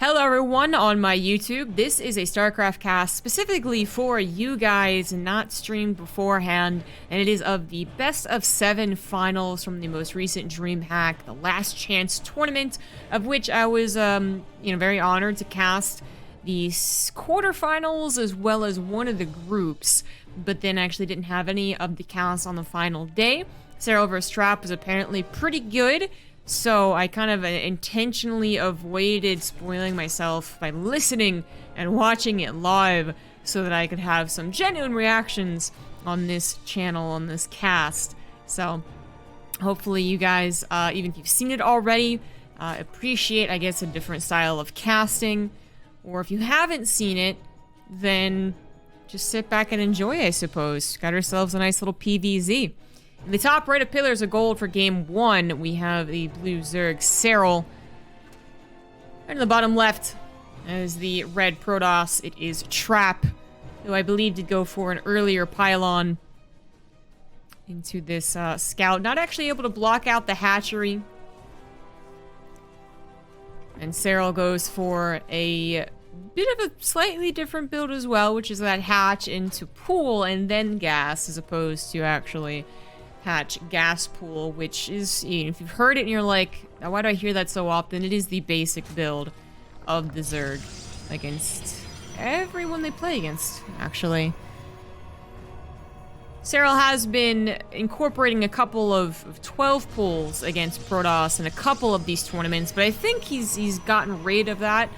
Hello everyone on my YouTube. This is a StarCraft cast specifically for you guys, not streamed beforehand, and it is of the best of 7 finals from the most recent DreamHack, the Last Chance tournament, of which I was, very honored to cast the quarterfinals as well as one of the groups, but then actually didn't have any of the casts on the final day. Serral vs. Trap was apparently pretty good. So I kind of intentionally avoided spoiling myself by listening and watching it live so that I could have some genuine reactions on this channel, on this cast. So hopefully you guys, even if you've seen it already, appreciate, I guess, a different style of casting. Or if you haven't seen it, then just sit back and enjoy, I suppose. Got ourselves a nice little PVZ. In the top right of Pillars of Gold for Game 1, we have the blue Zerg Serral. And in the bottom left, as the red Protoss, it is Trap, who I believe did go for an earlier pylon into this scout. Not actually able to block out the hatchery. And Serral goes for a bit of a slightly different build as well, which is that hatch into pool and then gas, as opposed to actually hatch gas pool, which is, if you've heard it and you're like, why do I hear that so often? It is the basic build of the Zerg against everyone they play against, actually. Serral has been incorporating a couple of 12 pools against Protoss in a couple of these tournaments, but I think he's gotten rid of that.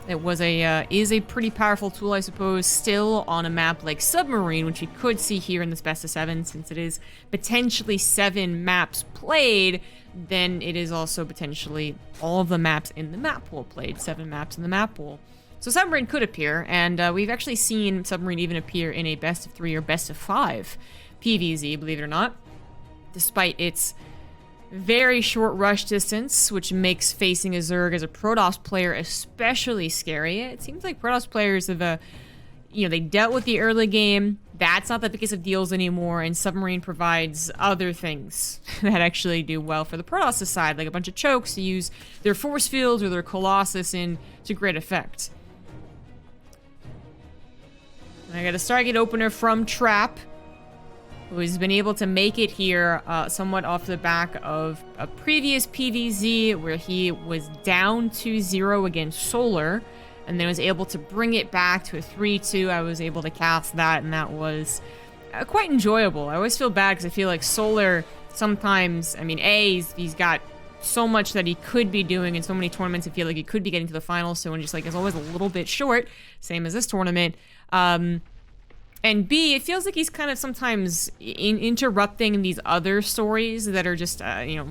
It was is a pretty powerful tool, I suppose, still on a map like Submarine, which you could see here in this best of 7, since it is potentially 7 maps played, then it is also potentially all of the maps in the map pool played, 7 maps in the map pool. So Submarine could appear, and we've actually seen Submarine even appear in a best of 3 or best of 5 PVZ, believe it or not, despite its very short rush distance, which makes facing a Zerg as a Protoss player especially scary. It seems like Protoss players have, they dealt with the early game. That's not the biggest of deals anymore, and Submarine provides other things that actually do well for the Protoss side, like a bunch of chokes to use their force fields or their Colossus in to great effect. And I got a Stargate opener from Trap, who's been able to make it here somewhat off the back of a previous PVZ where he was down 2-0 against Solar, and then was able to bring it back to a 3-2. I was able to cast that, and that was quite enjoyable. I always feel bad because I feel like Solar sometimes, he's got so much that he could be doing in so many tournaments. I feel like he could be getting to the finals soon, just like is always a little bit short, same as this tournament. And B, it feels like he's kind of sometimes interrupting these other stories that are just, no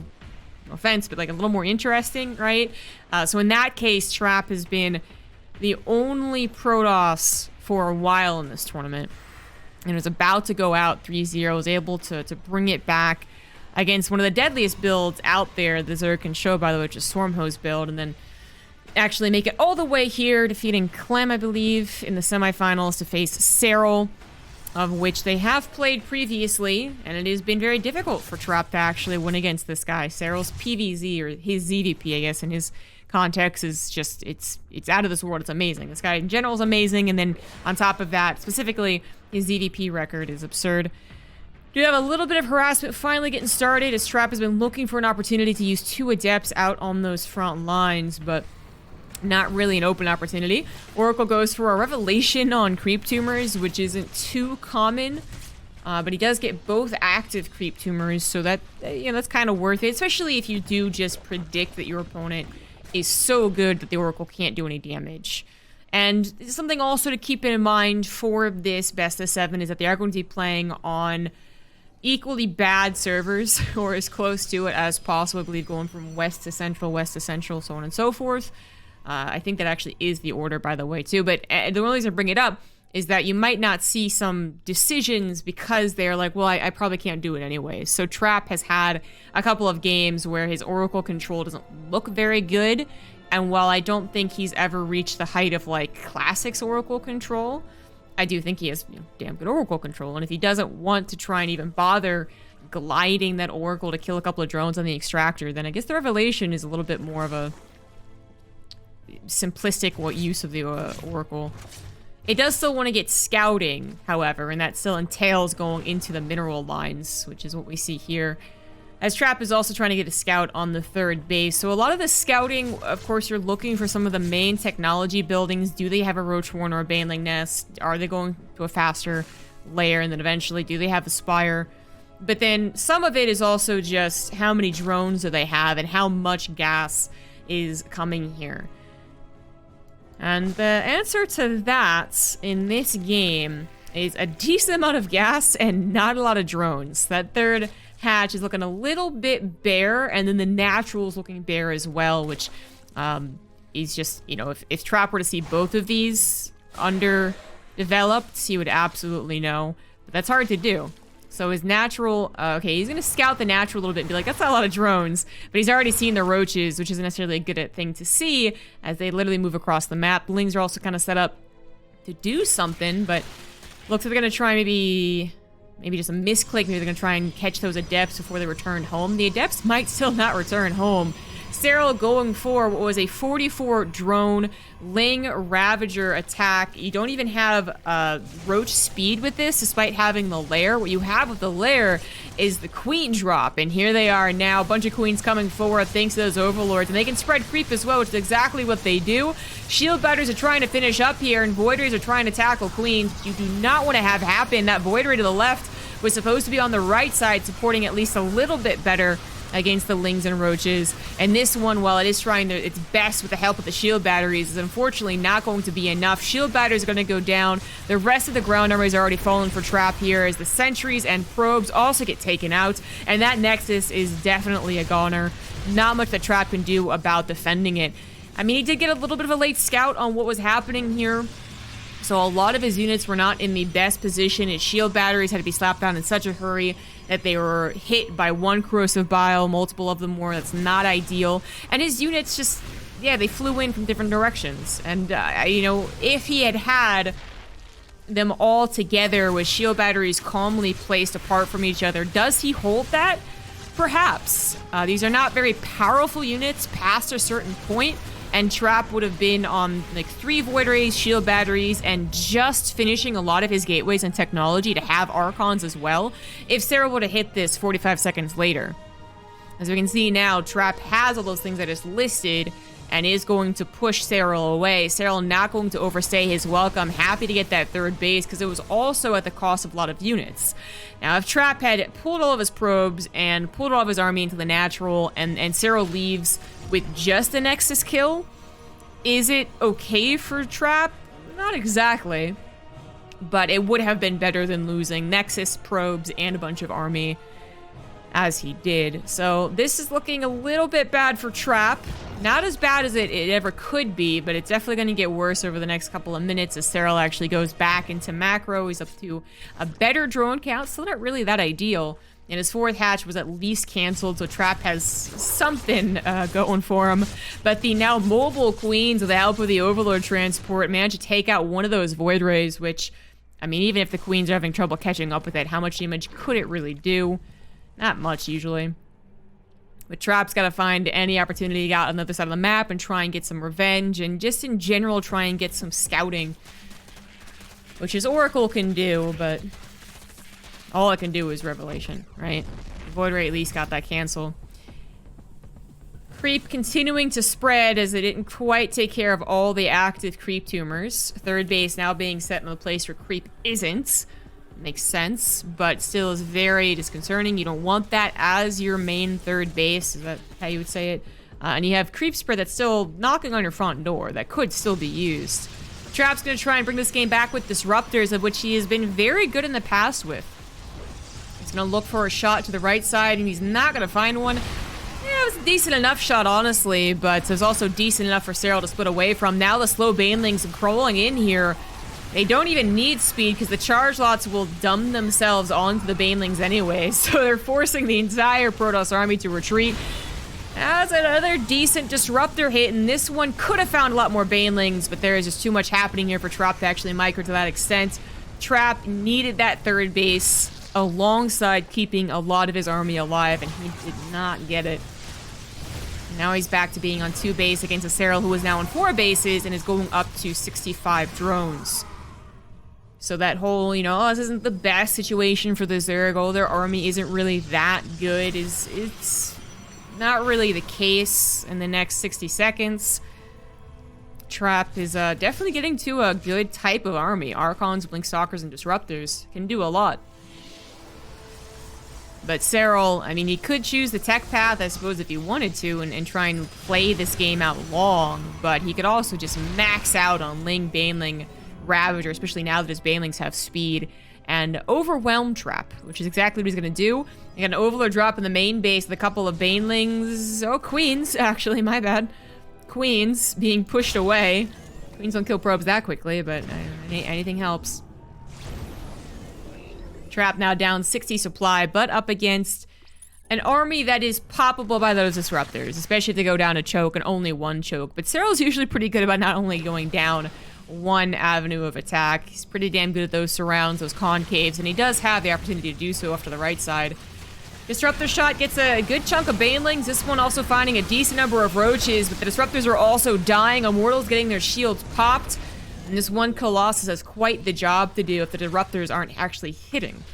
offense, but like a little more interesting, right? So in that case, Trap has been the only Protoss for a while in this tournament. And was about to go out 3-0, was able to bring it back against one of the deadliest builds out there, the Zerg can show, by the way, which is Stormhose build, and then actually make it all the way here, defeating Clem, I believe, in the semifinals to face Serral, of which they have played previously, and it has been very difficult for Trap to actually win against this guy. Serral's PVZ, or his ZvP, I guess, in his context, is just, it's out of this world. It's amazing. This guy in general is amazing, and then on top of that, specifically, his ZvP record is absurd. Do have a little bit of harassment finally getting started, as Trap has been looking for an opportunity to use 2 Adepts out on those front lines, but not really an open opportunity. Oracle goes for a Revelation on Creep Tumors, which isn't too common, but he does get both active Creep Tumors, so that, that's kind of worth it, especially if you do just predict that your opponent is so good that the Oracle can't do any damage. And something also to keep in mind for this best of 7 is that they are going to be playing on equally bad servers, or as close to it as possible. I believe going from west to central, so on and so forth. I think that actually is the order, by the way, too. But the only reason I bring it up is that you might not see some decisions because they're like, well, I probably can't do it anyway. So Trap has had a couple of games where his Oracle control doesn't look very good. And while I don't think he's ever reached the height of, like, Classics Oracle control, I do think he has damn good Oracle control. And if he doesn't want to try and even bother gliding that Oracle to kill a couple of drones on the Extractor, then I guess the Revelation is a little bit more of a simplistic use of the Oracle. It does still want to get scouting, however, and that still entails going into the mineral lines, which is what we see here. As Trap is also trying to get a scout on the third base. So a lot of the scouting, of course, you're looking for some of the main technology buildings. Do they have a roach warren or a baneling nest? Are they going to a faster layer? And then eventually, do they have a spire? But then some of it is also just how many drones do they have and how much gas is coming here. And the answer to that in this game is a decent amount of gas and not a lot of drones. That third hatch is looking a little bit bare, and then the natural is looking bare as well, which is just, you know, if Trap were to see both of these underdeveloped, he would absolutely know. But that's hard to do. So his natural, okay, he's going to scout the natural a little bit and be like, that's not a lot of drones. But he's already seen the roaches, which isn't necessarily a good thing to see as they literally move across the map. The Lings are also kind of set up to do something, but looks like they're going to try maybe just a misclick. Maybe they're going to try and catch those Adepts before they return home. The Adepts might still not return home. Serral going for what was a 44 drone Ling Ravager attack. You don't even have roach speed with this, despite having the lair. What you have with the lair is the queen drop, and here they are now, a bunch of queens coming forward thanks to those overlords, and they can spread creep as well, which is exactly what they do. Shield batters are trying to finish up here, and void rays are trying to tackle queens. You do not want to have happen. That void ray to the left was supposed to be on the right side, supporting at least a little bit better against the Lings and Roaches. And this one, while it is trying its best with the help of the shield batteries, is unfortunately not going to be enough. Shield batteries are going to go down. The rest of the ground armies are already fallen for Trap here as the sentries and probes also get taken out. And that Nexus is definitely a goner. Not much that Trap can do about defending it. I mean, he did get a little bit of a late scout on what was happening here. So a lot of his units were not in the best position. His shield batteries had to be slapped down in such a hurry that they were hit by one corrosive bile, multiple of them more. That's not ideal. And his units just, yeah, they flew in from different directions. And, you know, if he had had them all together with shield batteries calmly placed apart from each other, does he hold that? Perhaps. These are not very powerful units past a certain point. And Trap would have been on like 3 Void Rays, shield batteries, and just finishing a lot of his gateways and technology to have Archons as well, if Serral would have hit this 45 seconds later. As we can see now, Trap has all those things I just listed and is going to push Serral away. Serral not going to overstay his welcome. Happy to get that third base because it was also at the cost of a lot of units. Now, if Trap had pulled all of his probes and pulled all of his army into the natural and Serral leaves with just a Nexus kill, is it okay for Trap? Not exactly. But it would have been better than losing Nexus, probes, and a bunch of army as he did. So this is looking a little bit bad for Trap. Not as bad as it ever could be, but it's definitely going to get worse over the next couple of minutes as Serral actually goes back into macro. He's up to a better drone count, still not really that ideal. And his 4th hatch was at least canceled, so Trap has something going for him. But the now mobile queens, with the help of the Overlord transport, managed to take out one of those Void Rays, which, I mean, even if the queens are having trouble catching up with it, how much damage could it really do? Not much, usually. But Trap's got to find any opportunity to get out on the other side of the map and try and get some revenge, and just in general try and get some scouting. Which his Oracle can do, but all it can do is Revelation, right? The Void Ray at least got that cancel. Creep continuing to spread as it didn't quite take care of all the active creep tumors. Third base now being set in a place where creep isn't. Makes sense, but still is very disconcerting. You don't want that as your main third base. Is that how you would say it? And you have creep spread that's still knocking on your front door that could still be used. Trap's going to try and bring this game back with disruptors, of which he has been very good in the past with. He's going to look for a shot to the right side, and he's not going to find one. Yeah, it was a decent enough shot, honestly, but it was also decent enough for Serral to split away from. Now the slow banelings are crawling in here. They don't even need speed because the charge lots will dumb themselves onto the banelings anyway, so they're forcing the entire Protoss army to retreat. That's another decent disruptor hit, and this one could have found a lot more banelings, but there is just too much happening here for Trap to actually micro to that extent. Trap needed that third base alongside keeping a lot of his army alive, and he did not get it. Now he's back to being on 2 base against a Serral who is now on 4 bases and is going up to 65 drones. So that whole, you know, oh, this isn't the best situation for the Zergo, their army isn't really that good, it's not really the case in the next 60 seconds. Trap is definitely getting to a good type of army. Archons, Blinkstalkers, and Disruptors can do a lot. But Serral, I mean, he could choose the tech path, I suppose, if he wanted to, and try and play this game out long, but he could also just max out on Ling, Baneling, Ravager, especially now that his Banelings have speed, and overwhelm Trap, which is exactly what he's going to do. You got an Overlord drop in the main base with a couple of Banelings, oh, Queens, actually, my bad. Queens being pushed away. Queens don't kill probes that quickly, but anything helps. Trap now down 60 supply, but up against an army that is poppable by those Disruptors, especially if they go down a choke and only 1 choke. But Serral's usually pretty good about not only going down 1 avenue of attack, he's pretty damn good at those surrounds, those concaves, and he does have the opportunity to do so off to the right side. Disruptor shot gets a good chunk of Banelings, this one also finding a decent number of Roaches, but the Disruptors are also dying, Immortals getting their shields popped. And this one Colossus has quite the job to do if the Disruptors aren't actually hitting.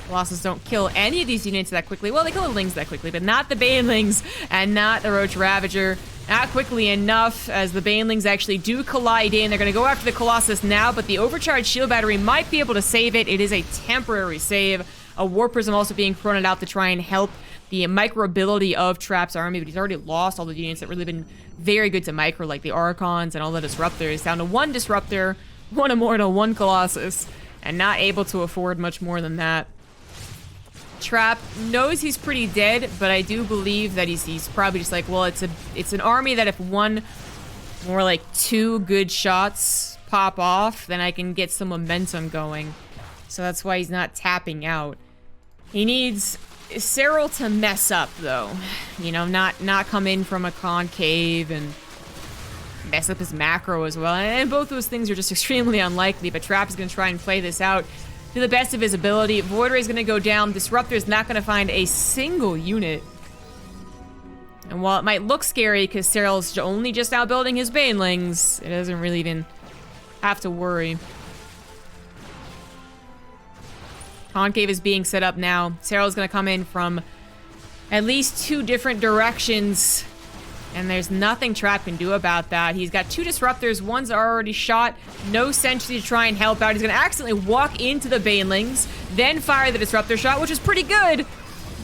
Colossus don't kill any of these units that quickly. Well, they kill the Lings that quickly, but not the Banelings and not the Roach Ravager. Not quickly enough, as the Banelings actually do collide in. They're going to go after the Colossus now, but the overcharged shield battery might be able to save it. It is a temporary save. A War Prism also being thrown out to try and help the micro-ability of Trap's army, but he's already lost all the units that really been very good to micro, like the Archons and all the Disruptors. Down to 1 Disruptor, 1 Immortal, 1 Colossus, and not able to afford much more than that. Trap knows he's pretty dead, but I do believe that he's probably just like, well, it's an army that if one more like 2 good shots pop off, then I can get some momentum going. So that's why he's not tapping out. He needs Serral to mess up, though. You know, not come in from a concave and mess up his macro as well. And both those things are just extremely unlikely, but Trap is going to try and play this out to the best of his ability. Void Ray is going to go down. Disruptor is not going to find a single unit. And while it might look scary because Serral's only just outbuilding his Banelings, it doesn't really even have to worry. Concave is being set up now. Serral's going to come in from at least 2 different directions, and there's nothing Trap can do about that. He's got 2 Disruptors. One's already shot. No Sentry to try and help out. He's going to accidentally walk into the Banelings, then fire the Disruptor shot, which is pretty good,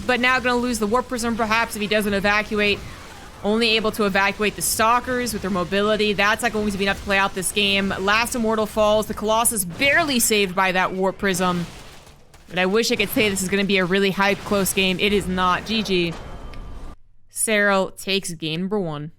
but now going to lose the Warp Prism perhaps if he doesn't evacuate. Only able to evacuate the Stalkers with their mobility. That's not going to be enough to play out this game. Last Immortal falls. The Colossus barely saved by that Warp Prism. But I wish I could say this is going to be a really hype, close game. It is not. GG. Serral takes game number 1.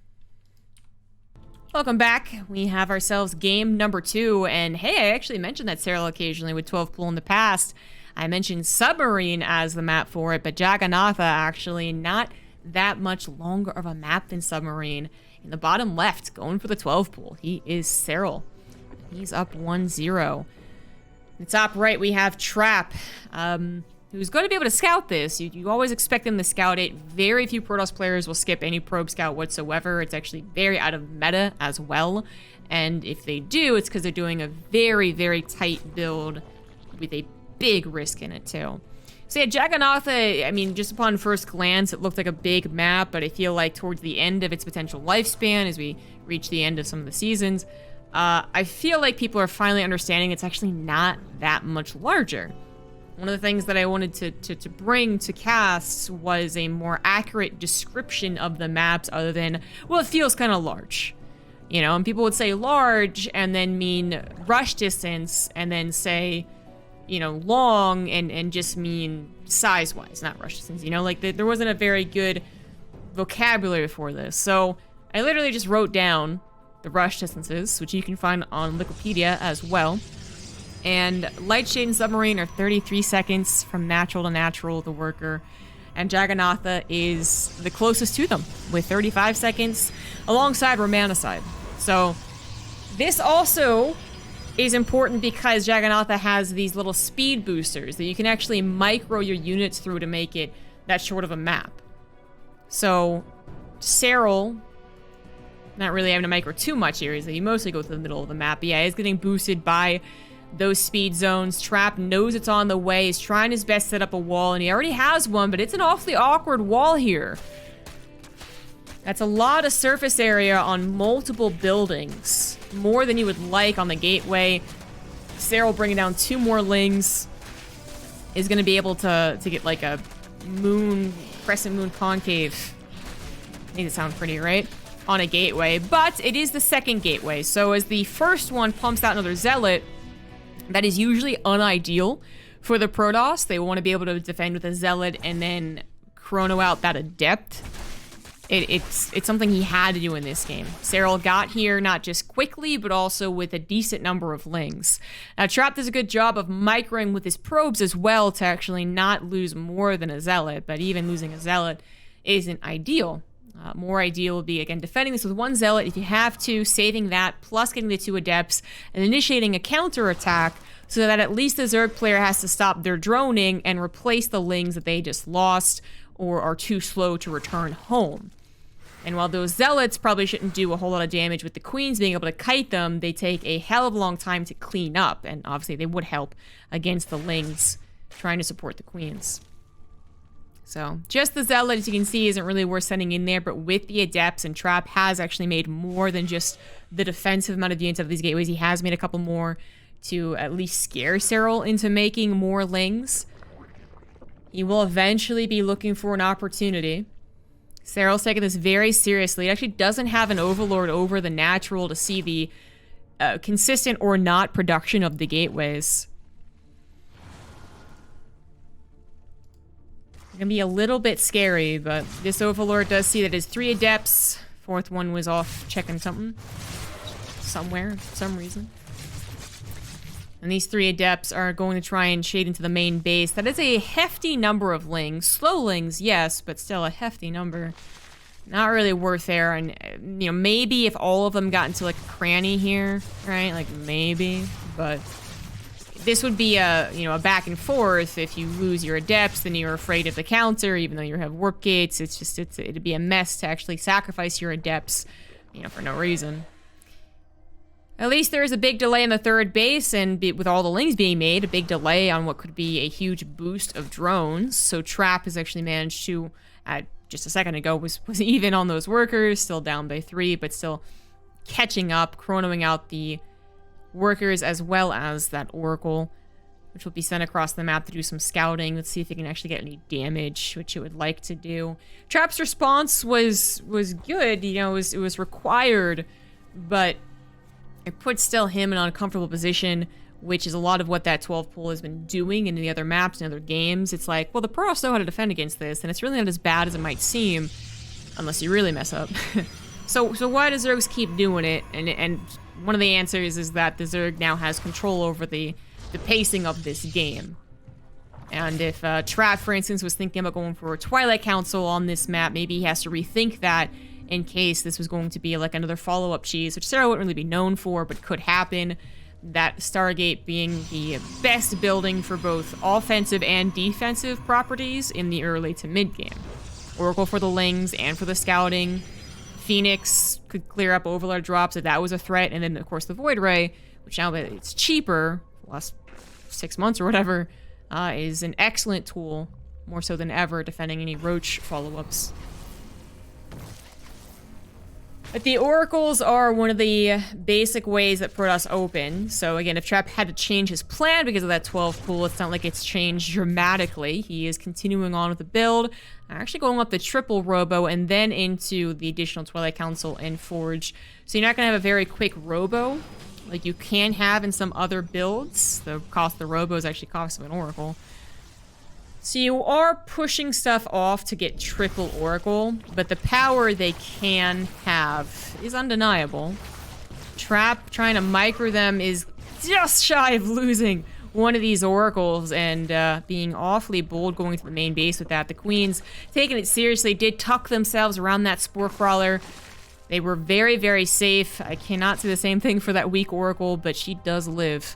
Welcome back. We have ourselves game number 2. And hey, I actually mentioned that Serral occasionally with 12 pool in the past. I mentioned Submarine as the map for it, but Jagannatha actually not that much longer of a map than Submarine. In the bottom left, going for the 12 pool, he is Serral. He's up 1-0. In the top right, we have Trap, who's going to be able to scout this. You always expect him to scout it. Very few Protoss players will skip any probe scout whatsoever. It's actually very out of meta as well. And if they do, it's because they're doing a very, very tight build with a big risk in it, too. So yeah, Jagannatha, I mean, just upon first glance, it looked like a big map, but I feel like towards the end of its potential lifespan, as we reach the end of some of the seasons, I feel like people are finally understanding it's actually not that much larger. One of the things that I wanted to bring to casts was a more accurate description of the maps other than, well, it feels kind of large. You know, and people would say large and then mean rush distance and then say, you know, long and just mean size-wise, not rush distance. You know, like there wasn't a very good vocabulary for this. So I literally just wrote down the rush distances, which you can find on Wikipedia as well. And Light Shade and Submarine are 33 seconds from natural to natural, the worker. And Jagannatha is the closest to them with 35 seconds alongside Romanicide. So this also is important because Jagannatha has these little speed boosters that you can actually micro your units through to make it that short of a map. So Serral, not really having to micro too much here. He mostly goes to the middle of the map. But yeah, he's getting boosted by those speed zones. Trap knows it's on the way. He's trying his best to set up a wall, and he already has one, but it's an awfully awkward wall here. That's a lot of surface area on multiple buildings. More than you would like on the gateway. Serral bringing down 2 more lings is going to be able to get like a crescent moon concave. Made it sound pretty, right? On a gateway, but it is the second gateway. So as the first one pumps out another zealot, that is usually unideal for the Protoss. They want to be able to defend with a zealot and then chrono out that adept. It's something he had to do in this game. Serral got here not just quickly, but also with a decent number of lings. Now, Trap does a good job of microing with his probes as well to actually not lose more than a zealot, but even losing a zealot isn't ideal. More ideal would be, again, defending this with 1 zealot if you have to, saving that, plus getting the 2 adepts, and initiating a counterattack so that at least the Zerg player has to stop their droning and replace the lings that they just lost or are too slow to return home. And while those zealots probably shouldn't do a whole lot of damage with the queens being able to kite them, they take a hell of a long time to clean up, and obviously they would help against the lings trying to support the queens. So, just the zealot, as you can see, isn't really worth sending in there, but with the adepts, and Trap has actually made more than just the defensive amount of units of these gateways. He has made a couple more to at least scare Serral into making more lings. He will eventually be looking for an opportunity. Serral's taking this very seriously. It actually doesn't have an overlord over the natural to see the consistent or not production of the gateways. It's gonna be a little bit scary, but this overlord does see that his 3 adepts. 4th one was off checking something. Somewhere, for some reason. And these 3 adepts are going to try and shade into the main base. That is a hefty number of lings. Slow lings, yes, but still a hefty number. Not really worth there. And, you know, maybe if all of them got into, like, a cranny here, right? Like, maybe. But this would be a, you know, a back and forth. If you lose your adepts, then you're afraid of the counter, even though you have warp gates. It's just, it'd be a mess to actually sacrifice your adepts, you know, for no reason. At least there is a big delay in the 3rd base, and with all the lings being made, a big delay on what could be a huge boost of drones. So Trap has actually managed to, just a second ago, was even on those workers, still down by 3, but still catching up, chronoing out the workers as well as that Oracle, which will be sent across the map to do some scouting. Let's see if it can actually get any damage, which it would like to do. Trap's response was good, you know, it was required, but it puts still him in an uncomfortable position, which is a lot of what that 12 pool has been doing in the other maps and other games. It's like, well, the pros know how to defend against this, and it's really not as bad as it might seem, unless you really mess up. So why do Zergs keep doing it? And one of the answers is that the Zerg now has control over the pacing of this game. And if Trap, for instance, was thinking about going for a Twilight Council on this map, maybe he has to rethink that in case this was going to be like another follow-up cheese, which Serral wouldn't really be known for, but could happen. That Stargate being the best building for both offensive and defensive properties in the early to mid-game. Oracle for the lings and for the scouting. Phoenix could clear up Overlord drops if that was a threat, and then, of course, the Void Ray, which now that it's cheaper, the last 6 months or whatever, is an excellent tool, more so than ever, defending any Roach follow-ups. But the Oracles are one of the basic ways that Protoss open. So again, if Trap had to change his plan because of that 12 pool, it's not like it's changed dramatically. He is continuing on with the build, actually going up the triple Robo and then into the additional Twilight Council and Forge. So you're not going to have a very quick Robo like you can have in some other builds. The cost of the Robo is actually cost of an Oracle. So you are pushing stuff off to get triple Oracle, but the power they can have is undeniable. Trap trying to micro them is just shy of losing one of these Oracles and being awfully bold going to the main base with that. The Queens, taking it seriously, did tuck themselves around that Spore Crawler. They were very, very safe. I cannot say the same thing for that weak Oracle, but she does live.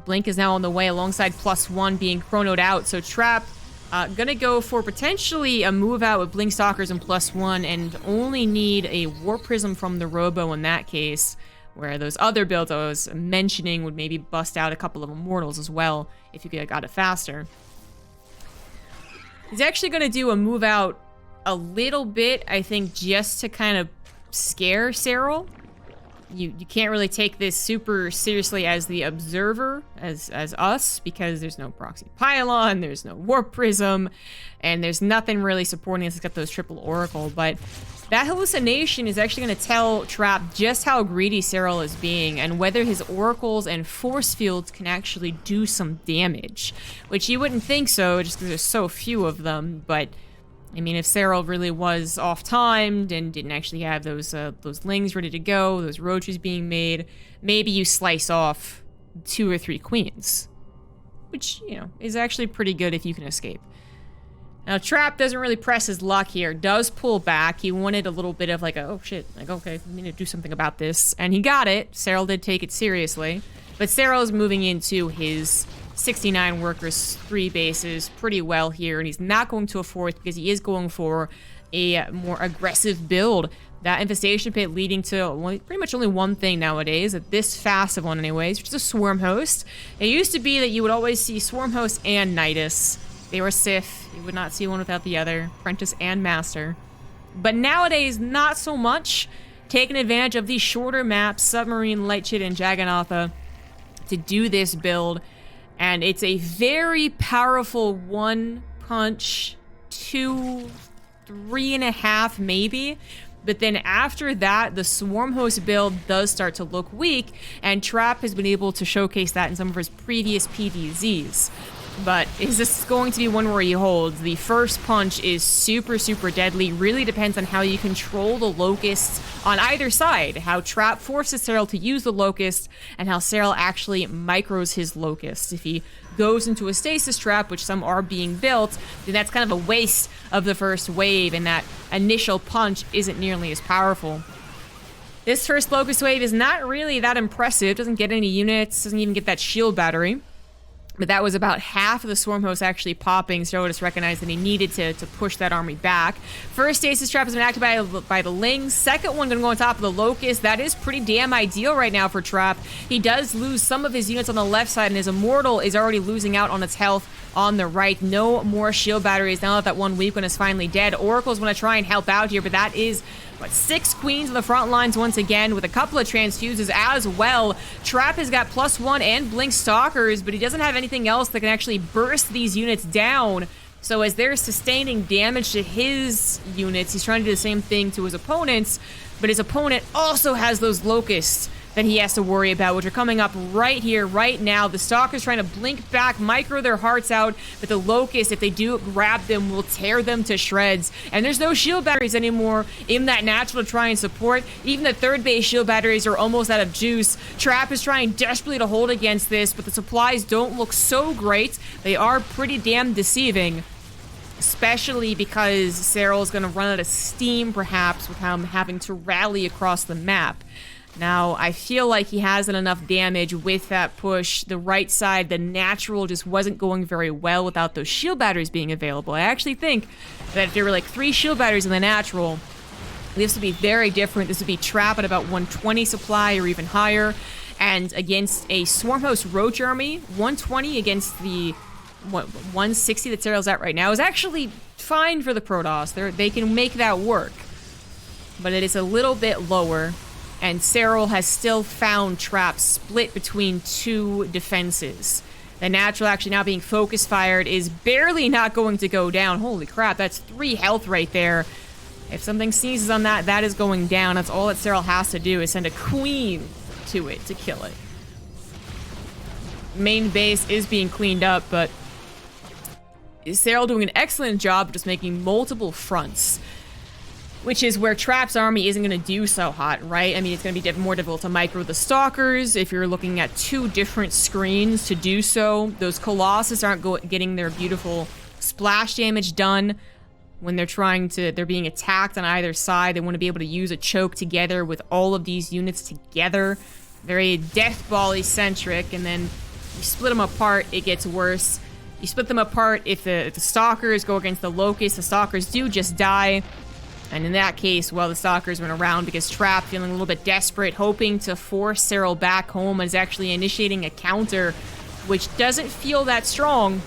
Blink is now on the way alongside +1 being chronoed out, so Trap Gonna go for potentially a move out with Blink Stalkers and +1 and only need a War Prism from the Robo in that case, where those other builds I was mentioning would maybe bust out a couple of Immortals as well if you could have got it faster. He's actually gonna do a move out a little bit, I think, just to kind of scare Serral. You can't really take this super seriously as the observer, as us, because there's no Proxy Pylon, there's no Warp Prism, and there's nothing really supporting us except those triple Oracle. But that hallucination is actually going to tell Trap just how greedy Serral is being and whether his Oracles and Force Fields can actually do some damage, which you wouldn't think so just because there's so few of them, but I mean, if Serral really was off-timed and didn't actually have those lings ready to go, those roaches being made, maybe you slice off 2 or 3 queens, which, you know, is actually pretty good if you can escape. Now, Trap doesn't really press his luck here, does pull back. He wanted a little bit of like, oh shit, like, okay, we need to do something about this, and he got it. Serral did take it seriously, but Serral is moving into his 69 workers, 3 bases, pretty well here, and he's not going to a 4th because he is going for a more aggressive build. That Infestation Pit leading to pretty much only one thing nowadays, at this fast of one anyways, which is a Swarm Host. It used to be that you would always see Swarm Host and Nidus. They were Sif. You would not see one without the other, Apprentice and Master. But nowadays, not so much. Taking advantage of these shorter maps, Submarine, Light Chit, and Jagannatha, to do this build. And it's a very powerful 1 punch, 2, 3.5 maybe. But then after that, the Swarm Host build does start to look weak, and Trap has been able to showcase that in some of his previous PvZs. But is this going to be one where he holds? The first punch is super, super deadly. Really depends on how you control the Locusts on either side. How Trap forces Serral to use the Locust, and how Serral actually micros his Locust. If he goes into a stasis trap, which some are being built, then that's kind of a waste of the first wave, and that initial punch isn't nearly as powerful. This first Locust wave is not really that impressive. Doesn't get any units, doesn't even get that shield battery. But that was about half of the Swarm Host actually popping, so just recognized that he needed to push that army back. First stasis trap has been activated by the Lings. Second one gonna go on top of the Locust. That is pretty damn ideal right now for Trap. He does lose some of his units on the left side, and his Immortal is already losing out on its health on the right. No more shield batteries now that 1 weak one is finally dead. Oracle's gonna try and help out here, but that is 6 queens on the front lines once again, with a couple of transfuses as well. Trap has got +1 and Blink Stalkers, but he doesn't have anything else that can actually burst these units down. So as they're sustaining damage to his units, he's trying to do the same thing to his opponents, but his opponent also has those Locusts that he has to worry about, which are coming up right here, right now. The Stalkers trying to blink back, micro their hearts out, but the Locusts, if they do grab them, will tear them to shreds. And there's no shield batteries anymore in that natural to try and support. Even the 3rd base shield batteries are almost out of juice. Trap is trying desperately to hold against this, but the supplies don't look so great. They are pretty damn deceiving, especially because Serral is going to run out of steam, perhaps, with him having to rally across the map. Now, I feel like he hasn't enough damage with that push. The right side, the natural, just wasn't going very well without those shield batteries being available. I actually think that if there were like 3 shield batteries in the natural, this would be very different. This would be Trap at about 120 supply or even higher. And against a Swarm Host Roach army, 120 against the 160 that Serral's at right now is actually fine for the Protoss. They can make that work. But it is a little bit lower. And Serral has still found Trap split between 2 defenses. The natural actually now being focus fired is barely not going to go down. Holy crap, that's 3 health right there. If something sneezes on that, that is going down. That's all that Serral has to do is send a queen to it to kill it. Main base is being cleaned up, but Serral doing an excellent job of just making multiple fronts, which is where Trap's army isn't going to do so hot, right? I mean, it's going to be more difficult to micro the Stalkers if you're looking at 2 different screens to do so. Those Colossus aren't getting their beautiful splash damage done when they're being attacked on either side. They want to be able to use a choke together with all of these units together. Very Death Ball-y centric, and then you split them apart, it gets worse. You split them apart. If the Stalkers go against the Locusts, the Stalkers do just die. And in that case, well, the Stalkers went around because Trap, feeling a little bit desperate, hoping to force Serral back home, is actually initiating a counter, which doesn't feel that strong.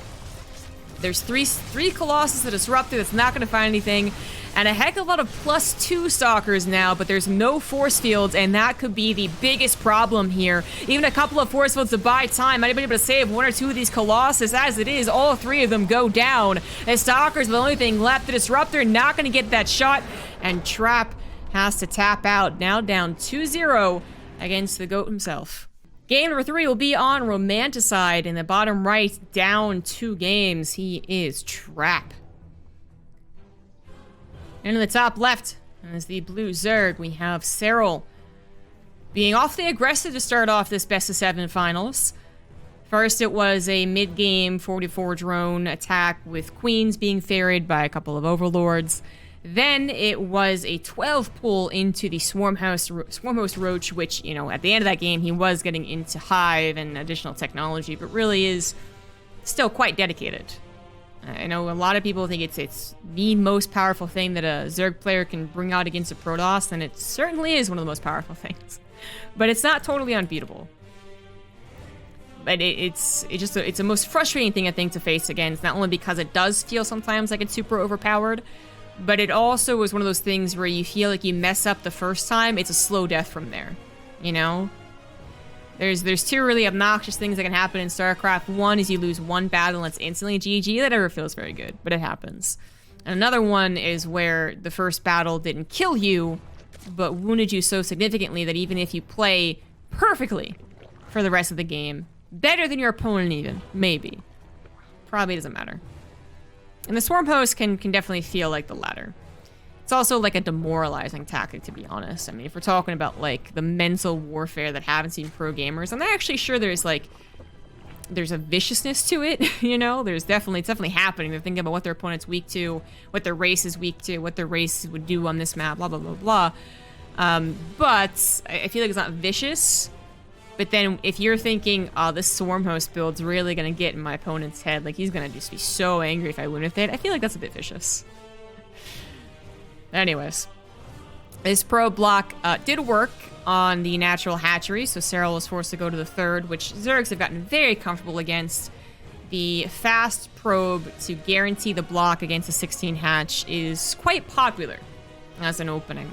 There's three Colossus, a Disruptor that's not going to find anything, and a heck of a lot of +2 Stalkers now, but there's no force fields, and that could be the biggest problem here. Even a couple of force fields to buy time, might have been able to save 1 or 2 of these Colossus. As it is, all 3 of them go down. The Stalkers are the only thing left. The Disruptor not going to get that shot, and Trap has to tap out. Now down 2-0 against the GOAT himself. Game number 3 will be on Romanticide. In the bottom right, down 2 games. He is Trap. And in the top left, as the blue Zerg, we have Serral being awfully aggressive to start off this best-of-7 finals. First, it was a mid-game 44 drone attack with Queens being ferried by a couple of Overlords. Then it was a 12 pull into the Swarmhost Roach, which, you know, at the end of that game, he was getting into Hive and additional technology, but really is still quite dedicated. I know a lot of people think it's the most powerful thing that a Zerg player can bring out against a Protoss, and it certainly is one of the most powerful things. But it's not totally unbeatable. But it's a most frustrating thing, I think, to face against, not only because it does feel sometimes like it's super overpowered, but it also is one of those things where you feel like you mess up the first time, it's a slow death from there, you know? There's 2 really obnoxious things that can happen in StarCraft. One is you lose 1 battle and it's instantly GG. That never feels very good, but it happens. And another one is where the first battle didn't kill you, but wounded you so significantly that even if you play perfectly for the rest of the game, better than your opponent even, maybe, probably doesn't matter. And the Swarm Host can definitely feel like the latter. It's also like a demoralizing tactic, to be honest. I mean, if we're talking about like the mental warfare that haven't seen pro gamers, I'm not actually sure there's a viciousness to it, you know? It's definitely happening. They're thinking about what their opponent's weak to, what their race is weak to, what their race would do on this map, blah, blah, blah, blah. But I feel like it's not vicious. But then if you're thinking, oh, this Swarm Host build's really going to get in my opponent's head, like he's going to just be so angry if I win with it, I feel like that's a bit vicious. Anyways, this probe block did work on the natural hatchery, so Serral was forced to go to the 3rd, which Zergs have gotten very comfortable against. The fast probe to guarantee the block against a 16 hatch is quite popular as an opening.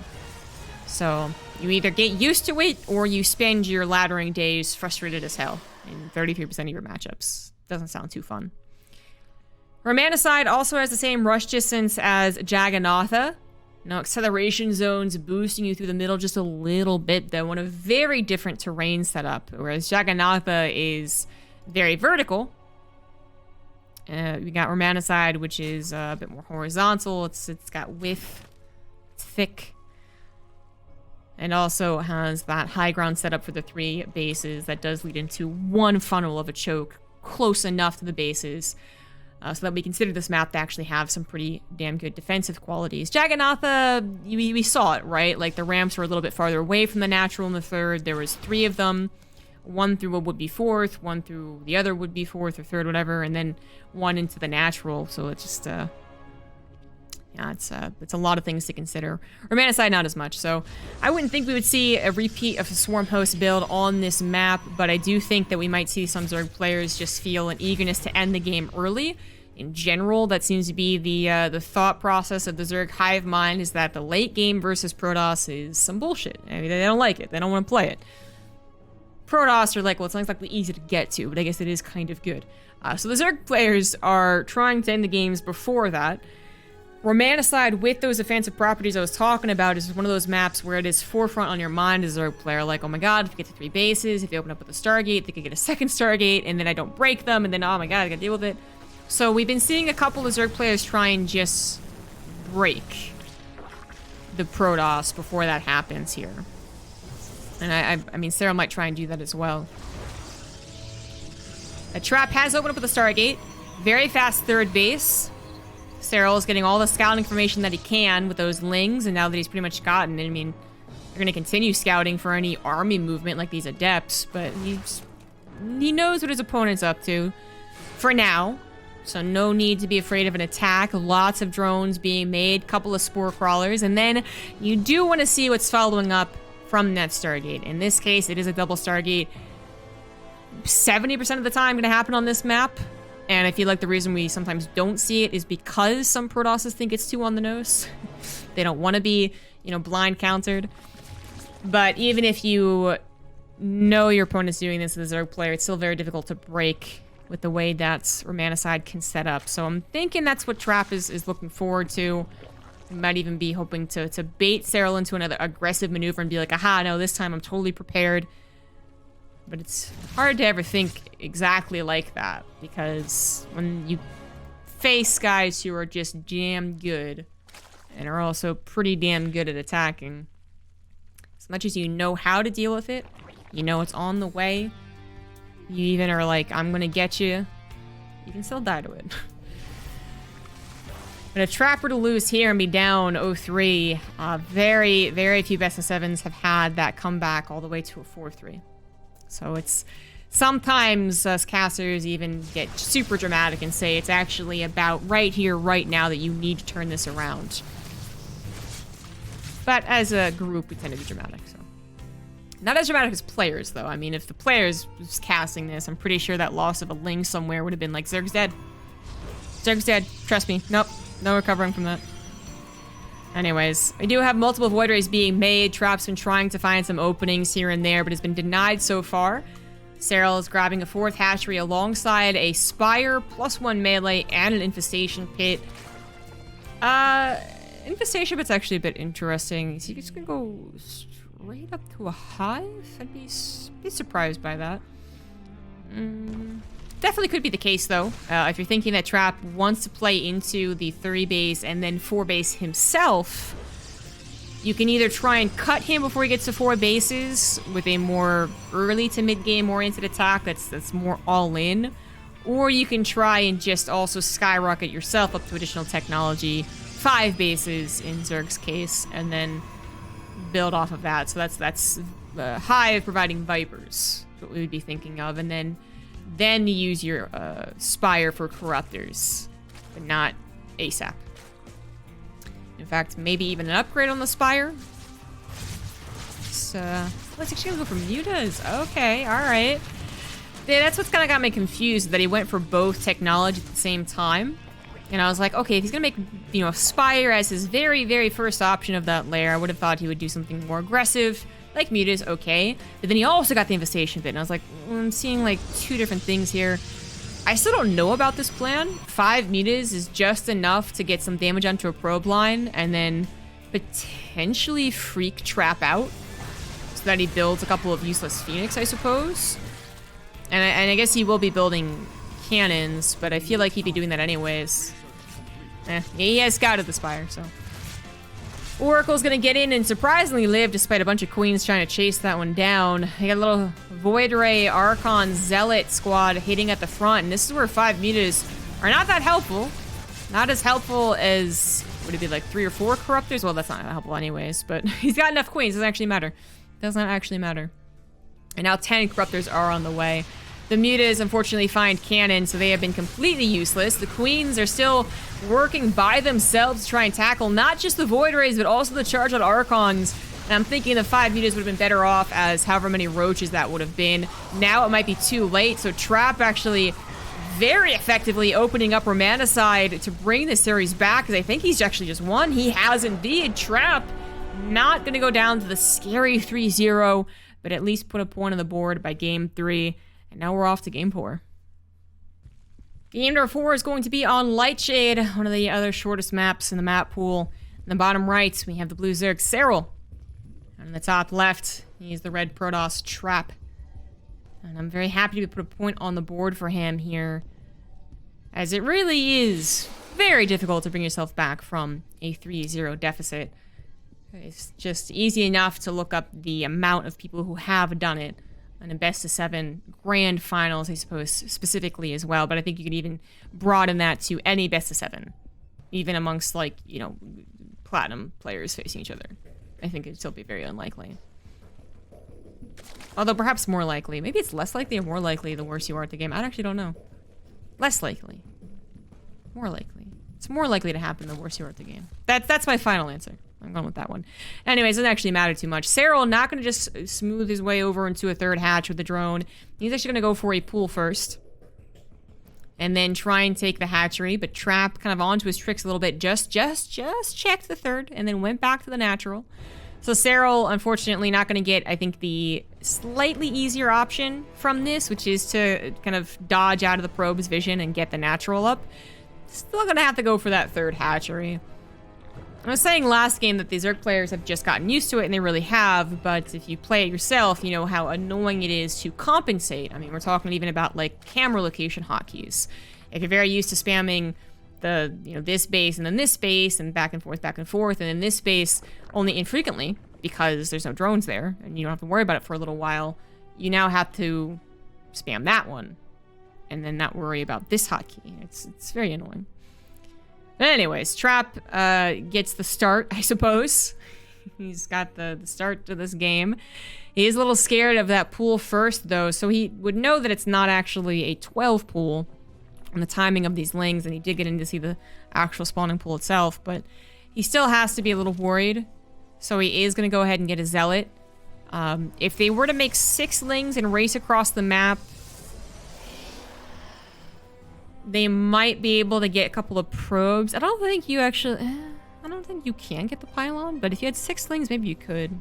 So you either get used to it or you spend your laddering days frustrated as hell in 33% of your matchups. Doesn't sound too fun. Romanticide also has the same rush distance as Jagannatha. No acceleration zones boosting you through the middle just a little bit, though, on a very different terrain setup. Whereas Jagannatha is very vertical. We got Romanticide, which is a bit more horizontal. It's got width. It's thick. And also has that high ground setup for the 3 bases that does lead into 1 funnel of a choke close enough to the bases. So that we consider this map to actually have some pretty damn good defensive qualities. Jagannatha, we saw it, right? Like, the ramps were a little bit farther away from the natural in the 3rd. There was 3 of them. 1 through what would be 4th, 1 through the other would be 4th or 3rd, whatever, and then 1 into the natural. So it's just, yeah, it's a lot of things to consider. Romanticide, not as much. So I wouldn't think we would see a repeat of the Swarm Host build on this map, but I do think that we might see some Zerg players just feel an eagerness to end the game early. In general, that seems to be the thought process of the Zerg hive mind, is that the late game versus Protoss is some bullshit. I mean, they don't like it. They don't want to play it. Protoss are like, well, it's not exactly easy to get to, but I guess it is kind of good. So the Zerg players are trying to end the games before that. Romanticide, with those offensive properties I was talking about, is one of those maps where it is forefront on your mind as a Zerg player. Like, oh my god, if you get to 3 bases, if you open up with a Stargate, they could get a 2nd Stargate, and then I don't break them, and then, oh my god, I gotta deal with it. So we've been seeing a couple of Zerg players try and just break the Protoss before that happens here. And I mean, Serral might try and do that as well. A trap has opened up with a Stargate. Very fast 3rd base. Serral is getting all the scouting information that he can with those lings, and now that he's pretty much gotten it, I mean, they're going to continue scouting for any army movement like these adepts, but he knows what his opponent's up to. For now. So no need to be afraid of an attack. Lots of drones being made, couple of spore crawlers, and then you do want to see what's following up from that Stargate. In this case, it is a double Stargate. 70% of the time going to happen on this map. And I feel like the reason we sometimes don't see it is because some Protosses think it's too on the nose. They don't want to be, you know, blind countered. But even if you know your opponent's doing this as a Zerg player, it's still very difficult to break with the way that Romanticide can set up. So I'm thinking that's what Trap is looking forward to. We might even be hoping to bait Serral into another aggressive maneuver and be like, aha, no, this time I'm totally prepared. But it's hard to ever think exactly like that, because when you face guys who are just damn good and are also pretty damn good at attacking, as much as you know how to deal with it, you know it's on the way, you even are like, I'm gonna get you, you can still die to it. But a Trapper to lose here and be down 0-3, very, very few best of 7s have had that comeback all the way to a 4-3. So it's sometimes us casters even get super dramatic and say it's actually about right here, right now that you need to turn this around. But as a group, we tend to be dramatic, so. Not as dramatic as players, though. I mean, if the players was casting this, I'm pretty sure that loss of a Ling somewhere would have been like, Zerg's dead. Zerg's dead. Trust me. Nope. No recovering from that. Anyways, we do have multiple Void Rays being made. Trap's been trying to find some openings here and there, but has been denied so far. Serral is grabbing a 4th hatchery alongside a Spire, +1 melee, and an Infestation Pit. Infestation Pit's actually a bit interesting. Is he just gonna go straight up to a hive? I'd be surprised by that. Definitely could be the case, though. If you're thinking that Trap wants to play into the 3 base and then 4 base himself, you can either try and cut him before he gets to 4 bases with a more early to mid-game oriented attack that's more all-in, or you can try and just also skyrocket yourself up to additional technology, 5 bases in Zerg's case, and then build off of that. So that's Hive providing Vipers, what we would be thinking of, and then you use your Spire for Corruptors, but not ASAP. In fact, maybe even an upgrade on the Spire. So, let's actually go for Mutas. Okay, alright. Yeah, that's what's kind of got me confused, that he went for both technology at the same time. And I was like, okay, if he's gonna make, you know, Spire as his very, very first option of that layer, I would have thought he would do something more aggressive, like Mutas, okay. But then he also got the Infestation Pit, and I was like, I'm seeing like 2 different things here. I still don't know about this plan. 5 Mutas is just enough to get some damage onto a probe line, and then potentially freak Trap out, so that he builds a couple of useless Phoenix, I suppose. And I guess he will be building cannons, but I feel like he'd be doing that anyways. He has scouted the Spire, so. Oracle's gonna get in and surprisingly live despite a bunch of queens trying to chase that one down. You got a little Void Ray, Archon, Zealot squad hitting at the front, and this is where 5 Mutas are not that helpful. Not as helpful as, would it be like 3 or 4 Corruptors? Well, that's not helpful anyways, but he's got enough queens, doesn't actually matter. Does not actually matter. And now 10 Corruptors are on the way. The Mutas unfortunately find cannon, so they have been completely useless. The queens are still working by themselves to try and tackle not just the Void Rays, but also the charged out Archons. And I'm thinking the 5 Mutas would have been better off as however many roaches that would have been. Now it might be too late, so Trap actually very effectively opening up Romanticide to bring this series back, because I think he's actually just won. He has indeed. Trap not going to go down to the scary 3-0, but at least put a point on the board by game 3. And now we're off to game 4. Game number 4 is going to be on Lightshade, one of the other shortest maps in the map pool. In the bottom right, we have the blue Zerg Serral. And in the top left, he's the red Protoss Trap. And I'm very happy to put a point on the board for him here, as it really is very difficult to bring yourself back from a 3-0 deficit. It's just easy enough to look up the amount of people who have done it in a best of 7 grand finals, I suppose, specifically as well. But I think you could even broaden that to any best of 7, even amongst, like, you know, platinum players facing each other. I think it'd still be very unlikely. Although perhaps more likely. Maybe it's less likely or more likely the worse you are at the game. I actually don't know. Less likely. More likely. It's more likely to happen the worse you are at the game. That's my final answer. I'm going with that one. Anyways, it doesn't actually matter too much. Serral not going to just smooth his way over into a third hatch with the drone. He's actually going to go for a pool first. And then try and take the hatchery, but Trap kind of onto his tricks a little bit. Just checked the third and then went back to the natural. So Serral, unfortunately, not going to get, I think, the slightly easier option from this, which is to kind of dodge out of the probe's vision and get the natural up. Still going to have to go for that third hatchery. I was saying last game that these Zerg players have just gotten used to it, and they really have, but if you play it yourself, you know how annoying it is to compensate. I mean, we're talking even about, like, camera location hotkeys. If you're very used to spamming the, this base and then this base, and back and forth, and then this base only infrequently, because there's no drones there, and you don't have to worry about it for a little while, you now have to spam that one, and then not worry about this hotkey. It's very annoying. But anyways, Trap gets the start, I suppose. He's got the start to this game. He is a little scared of that pool first, though, so he would know that it's not actually a 12 pool and the timing of these lings, and he did get in to see the actual spawning pool itself, but he still has to be a little worried, so he is going to go ahead and get a Zealot. If they were to make 6 lings and race across the map, they might be able to get a couple of probes. I don't think you actually... I don't think you can get the pylon, but if you had 6 lings, maybe you could.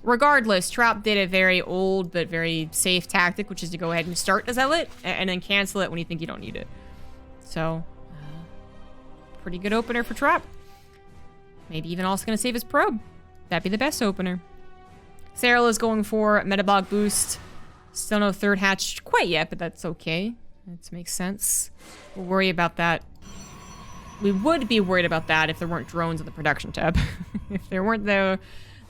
Regardless, Trap did a very old but very safe tactic, which is to go ahead and start a Zealot and then cancel it when you think you don't need it. So, pretty good opener for Trap. Maybe even also going to save his probe. That'd be the best opener. Serral is going for metabolic boost. Still no third hatch quite yet, but that's okay. That makes sense. We'll worry about that. We would be worried about that if there weren't drones in the production tab. If there weren't there,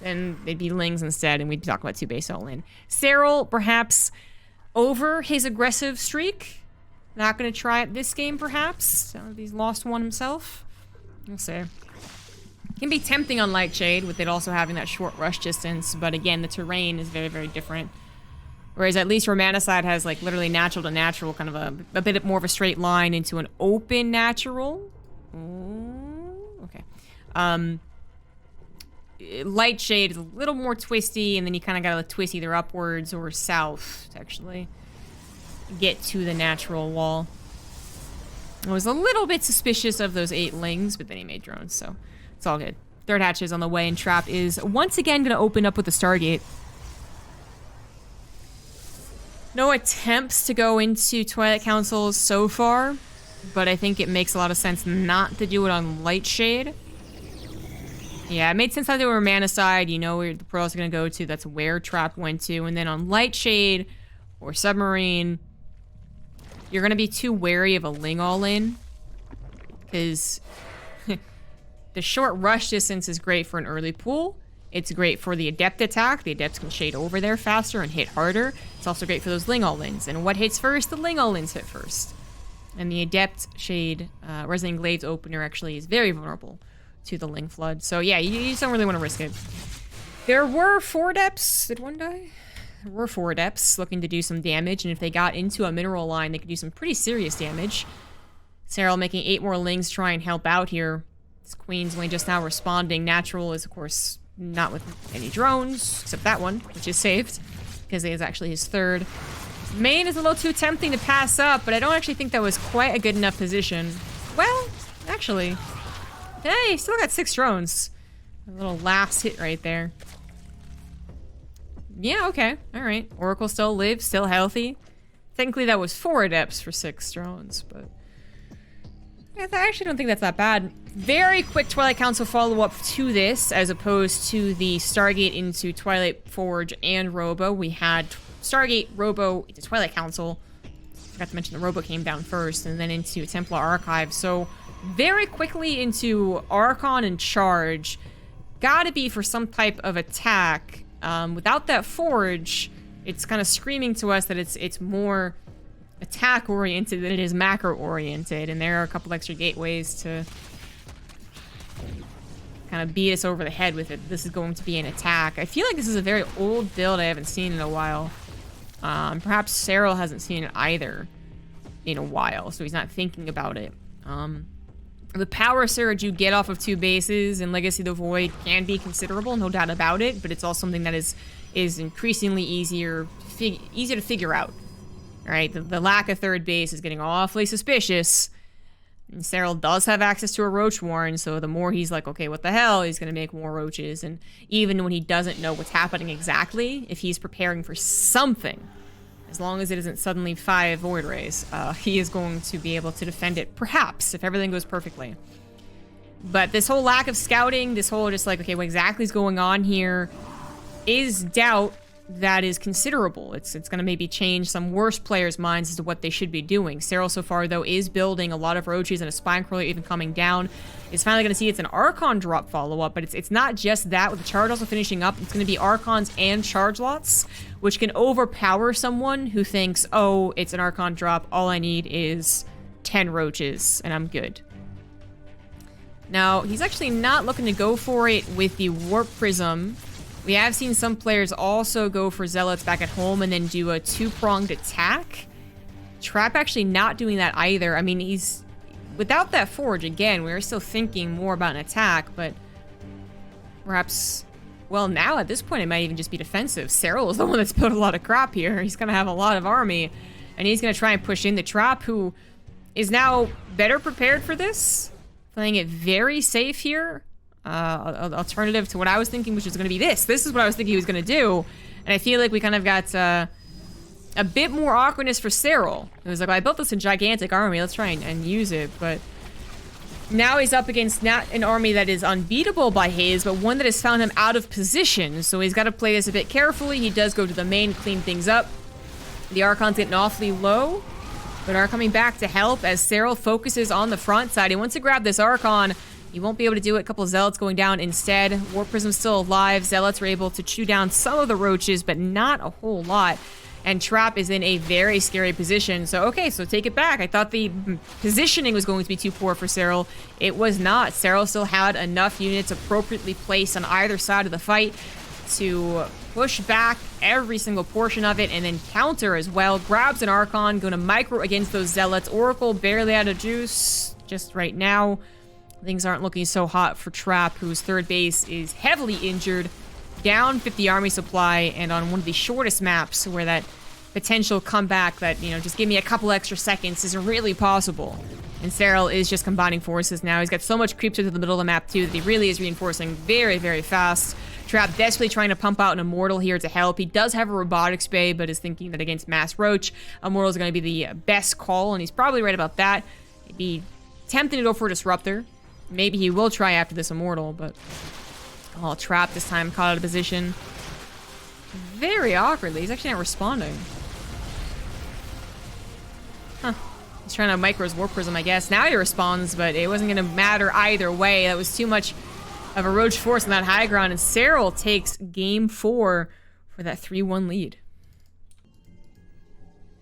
then they'd be lings instead, and we'd talk about 2 base all in. Serral, perhaps over his aggressive streak. Not going to try it this game, perhaps. He's lost one himself. We'll see. Can be tempting on Lightshade with it also having that short rush distance, but again, the terrain is very, very different. Whereas at least Romanicide has like literally natural to natural, kind of a bit more of a straight line into an open natural. Okay. Lightshade is a little more twisty, and then you kind of got to twist either upwards or south to actually get to the natural wall. I was a little bit suspicious of those 8 lings, but then he made drones, so it's all good. Third hatch is on the way, and Trap is once again going to open up with the Stargate. No attempts to go into Twilight Council so far, but I think it makes a lot of sense not to do it on Lightshade. Yeah, it made sense how they were Romanicide. You know where the pearls are going to go to. That's where Trap went to. And then on Lightshade or Submarine, you're going to be too wary of a Ling all-in, because the short rush distance is great for an early pool. It's great for the Adept attack. The Adepts can shade over there faster and hit harder. It's also great for those Ling all-ins. And what hits first? The Ling all-ins hit first. And the Adept Shade Resident Glades opener actually is very vulnerable to the Ling Flood. So yeah, you just don't really want to risk it. There were 4 Adepts. Did one die? There were 4 Adepts looking to do some damage, and if they got into a mineral line, they could do some pretty serious damage. Serral making 8 more Lings try and help out here. This Queen's only just now responding. Natural is, of course, not with any drones, except that one, which is saved, because it is actually his 3rd. Main is a little too tempting to pass up, but I don't actually think that was quite a good enough position. Well, actually, hey, still got 6 drones. A little last hit right there. Yeah, okay, all right. Oracle still lives, still healthy. Technically, that was 4 Adepts for 6 drones, but I actually don't think that's that bad. Very quick Twilight Council follow-up to this, as opposed to the Stargate into Twilight Forge and Robo. We had Stargate, Robo, into Twilight Council. Forgot to mention the Robo came down first, and then into Templar Archive. So very quickly into Archon and Charge. Gotta be for some type of attack. Without that Forge, it's kind of screaming to us that it's more attack-oriented than it is macro-oriented, and there are a couple extra gateways to kind of beat us over the head with it. This is going to be an attack. I feel like this is a very old build I haven't seen in a while. Perhaps Serral hasn't seen it either in a while, so he's not thinking about it. The power surge you get off of 2 bases in Legacy of the Void can be considerable, no doubt about it, but it's also something that is increasingly easier to figure out. All right, the lack of 3rd base is getting awfully suspicious. And Serral does have access to a roach warren, so the more he's like, okay, what the hell, he's going to make more roaches. And even when he doesn't know what's happening exactly, if he's preparing for something, as long as it isn't suddenly 5 void rays, he is going to be able to defend it, perhaps, if everything goes perfectly. But this whole lack of scouting, this whole just like, okay, what exactly is going on here, is doubt that is considerable. It's going to maybe change some worse players' minds as to what they should be doing. Serral so far, though, is building a lot of roaches and a spine crawler even coming down. It's finally going to see it's an Archon drop follow-up, but it's not just that. With the charge also finishing up, it's going to be Archons and charge lots, which can overpower someone who thinks, oh, it's an Archon drop, all I need is 10 roaches, and I'm good. Now, he's actually not looking to go for it with the Warp Prism. We have seen some players also go for Zealots back at home and then do a 2-pronged attack. Trap actually not doing that either. I mean, he's... Without that Forge, again, we are still thinking more about an attack, but... Perhaps... Well, now at this point, it might even just be defensive. Serral is the one that's built a lot of crap here. He's going to have a lot of army, and he's going to try and push in the Trap, who is now better prepared for this. Playing it very safe here. Alternative to what I was thinking, which is going to be this. This is what I was thinking he was going to do. And I feel like we kind of got a bit more awkwardness for Serral. It was like, well, I built this a gigantic army. Let's try and use it. But now he's up against not an army that is unbeatable by his, but one that has found him out of position. So he's got to play this a bit carefully. He does go to the main, clean things up. The Archon's getting awfully low, but are coming back to help as Serral focuses on the front side. He wants to grab this Archon. He won't be able to do it. A couple of Zealots going down instead. Warp Prism's still alive. Zealots are able to chew down some of the roaches, but not a whole lot. And Trap is in a very scary position. So, okay, so take it back. I thought the positioning was going to be too poor for Serral. It was not. Serral still had enough units appropriately placed on either side of the fight to push back every single portion of it and then counter as well. Grabs an Archon, going to micro against those Zealots. Oracle barely out of juice just right now. Things aren't looking so hot for Trap, whose 3rd base is heavily injured, down 50 army supply, and on one of the shortest maps where that potential comeback that, you know, just give me a couple extra seconds isn't really possible. And Serral is just combining forces now. He's got so much creep to the middle of the map, too, that he really is reinforcing very, very fast. Trap desperately trying to pump out an Immortal here to help. He does have a Robotics Bay, but is thinking that against Mass Roach, Immortal is going to be the best call, and he's probably right about that. It'd be tempting to go for a Disruptor. Maybe he will try after this Immortal, but... Oh, Trap this time, caught out of position. Very awkwardly. He's actually not responding. Huh. He's trying to micro his Warp Prism, I guess. Now he responds, but it wasn't going to matter either way. That was too much of a roach force on that high ground, and Serral takes game 4 for that 3-1 lead.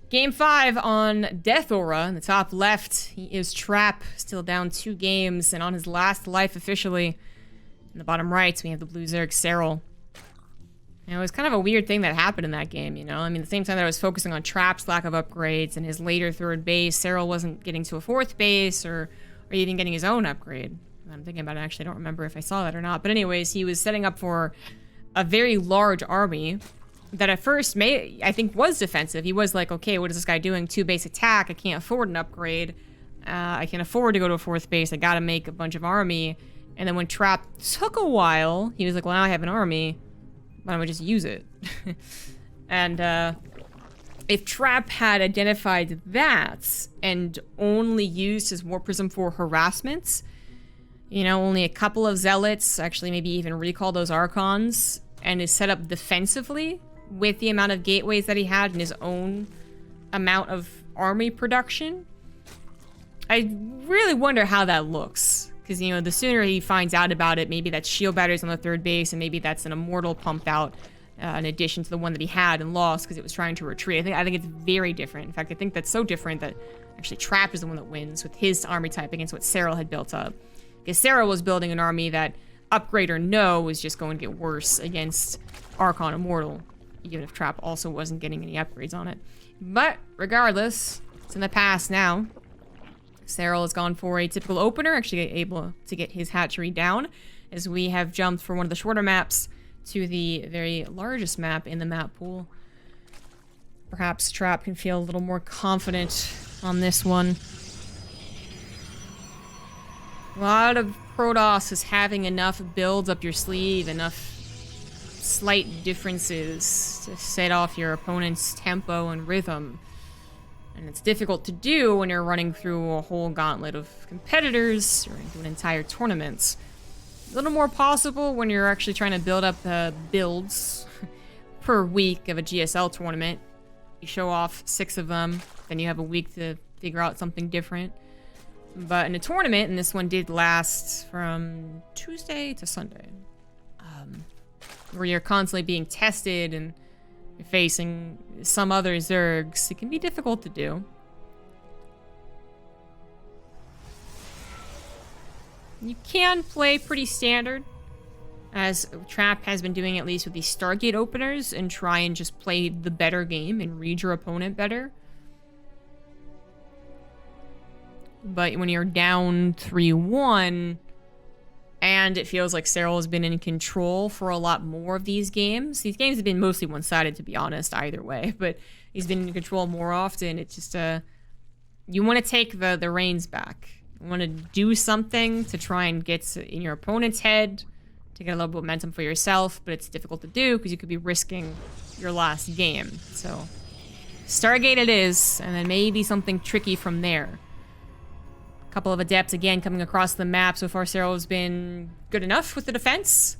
Game 5 on Death Aura in the top left. He is Trap, still down 2 games, and on his last life officially. In the bottom right, we have the blue Zerg Serral. And it was kind of a weird thing that happened in that game, you know? I mean, the same time that I was focusing on Trap's lack of upgrades and his later 3rd base, Serral wasn't getting to a 4th base or even getting his own upgrade. I'm thinking about it, actually, I don't remember if I saw that or not. But anyways, he was setting up for a very large army that at first I think was defensive. He was like, okay, what is this guy doing? 2-base attack. I can't afford an upgrade. I can't afford to go to a 4th base. I gotta make a bunch of army. And then when Trap took a while, he was like, well, now I have an army. Why don't we just use it? And if Trap had identified that and only used his Warp Prism for harassments, you know, only a couple of Zealots, actually maybe even recall those Archons, and is set up defensively with the amount of gateways that he had and his own amount of army production, I really wonder how that looks. Because, you know, the sooner he finds out about it, maybe that's shield batteries on the 3rd base, and maybe that's an Immortal pumped out in addition to the one that he had and lost because it was trying to retreat. I think it's very different. In fact, I think that's so different that actually Trap is the one that wins with his army type against what Serral had built up. Because Serral was building an army that, upgrade or no, was just going to get worse against Archon Immortal, even if Trap also wasn't getting any upgrades on it. But regardless, it's in the past now. Serral has gone for a typical opener, actually able to get his hatchery down, as we have jumped from one of the shorter maps to the very largest map in the map pool. Perhaps Trap can feel a little more confident on this one. A lot of Protoss is having enough builds up your sleeve, enough slight differences to set off your opponent's tempo and rhythm. And it's difficult to do when you're running through a whole gauntlet of competitors or into an entire tournament. A little more possible when you're actually trying to build up builds per week of a GSL tournament. You show off 6 of them, then you have a week to figure out something different. But in a tournament, and this one did last from Tuesday to Sunday, where you're constantly being tested and you're facing some other Zergs, it can be difficult to do. You can play pretty standard, as Trap has been doing at least with these Stargate openers, and try and just play the better game and read your opponent better. But when you're down 3-1, and it feels like Serral has been in control for a lot more of these games. These games have been mostly one-sided, to be honest, either way. But he's been in control more often. It's just, you want to take the reins back. You want to do something to try and get in your opponent's head, to get a little momentum for yourself. But it's difficult to do, because you could be risking your last game. So, Stargate it is, and then maybe something tricky from there. Couple of adepts again coming across the map. So far, Serral has been good enough with the defense.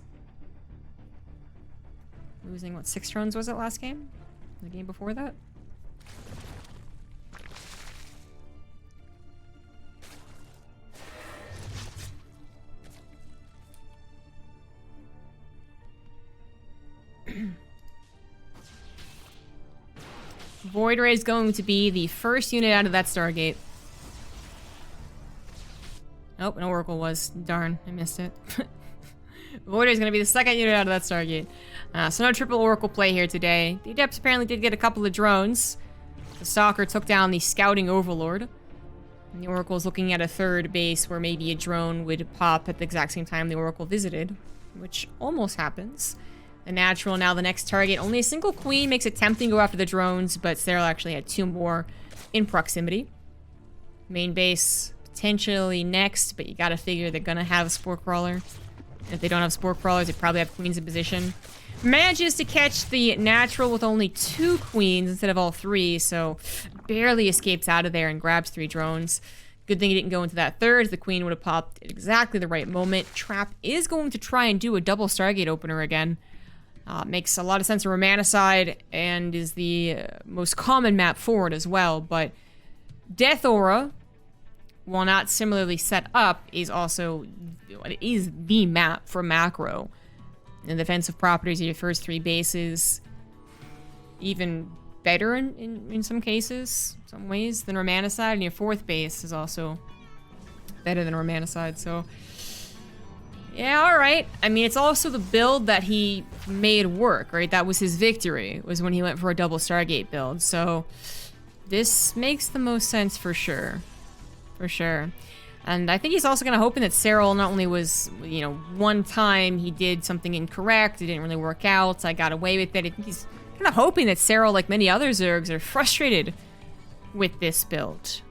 Losing, what, 6 drones was it last game? The game before that? Void Ray is going to be the first unit out of that Stargate. Oh, an Oracle was. Darn, I missed it. Voider is going to be the second unit out of that Stargate. So no triple Oracle play here today. The Adepts apparently did get a couple of drones. The Stalker took down the Scouting Overlord. And the Oracle is looking at a third base where maybe a drone would pop at the exact same time the Oracle visited, which almost happens. The Natural, now the next target. Only a single Queen makes it tempting to go after the drones, but Serral actually had 2 more in proximity. Main base potentially next, but you gotta figure they're gonna have a Spore Crawler. If they don't have Spore Crawlers, they probably have Queens in position. Manages to catch the Natural with only 2 Queens instead of all 3, so barely escapes out of there and grabs 3 drones. Good thing he didn't go into that third. The Queen would have popped at exactly the right moment. Trap is going to try and do a double Stargate opener again. Makes a lot of sense on Romanicide and is the most common map for it as well, but Death Aura, while not similarly set up, is the map for macro. And defensive properties of your first 3 bases, even better in some cases, some ways, than Romanicide. And your 4th base is also better than Romanicide, so yeah, alright. I mean, it's also the build that he made work, right? That was his victory, was when he went for a double Stargate build, so this makes the most sense for sure. For sure. And I think he's also kind of hoping that Serral not only was, you know, one time he did something incorrect, it didn't really work out, I got away with it. I think he's kind of hoping that Serral, like many other Zergs, are frustrated with this build.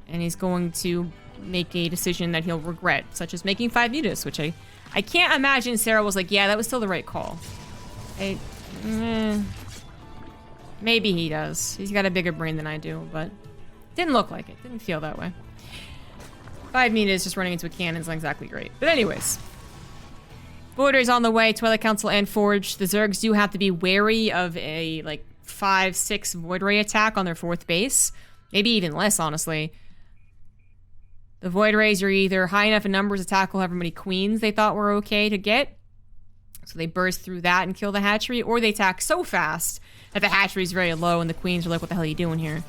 And he's going to make a decision that he'll regret, such as making 5 Mutas, which I can't imagine Serral was like, yeah, that was still the right call. Maybe he does. He's got a bigger brain than I do, but didn't look like it. Didn't feel that way. 5 Mutas just running into a cannon is not exactly great. But anyways. Voider's on the way, Twilight Council and Forge. The Zergs do have to be wary of a, like, 5-6 Void Ray attack on their 4th base. Maybe even less, honestly. The Void Rays are either high enough in numbers to tackle however many Queens they thought were okay to get, so they burst through that and kill the hatchery, or they attack so fast that the hatchery's very low and the Queens are like, what the hell are you doing here?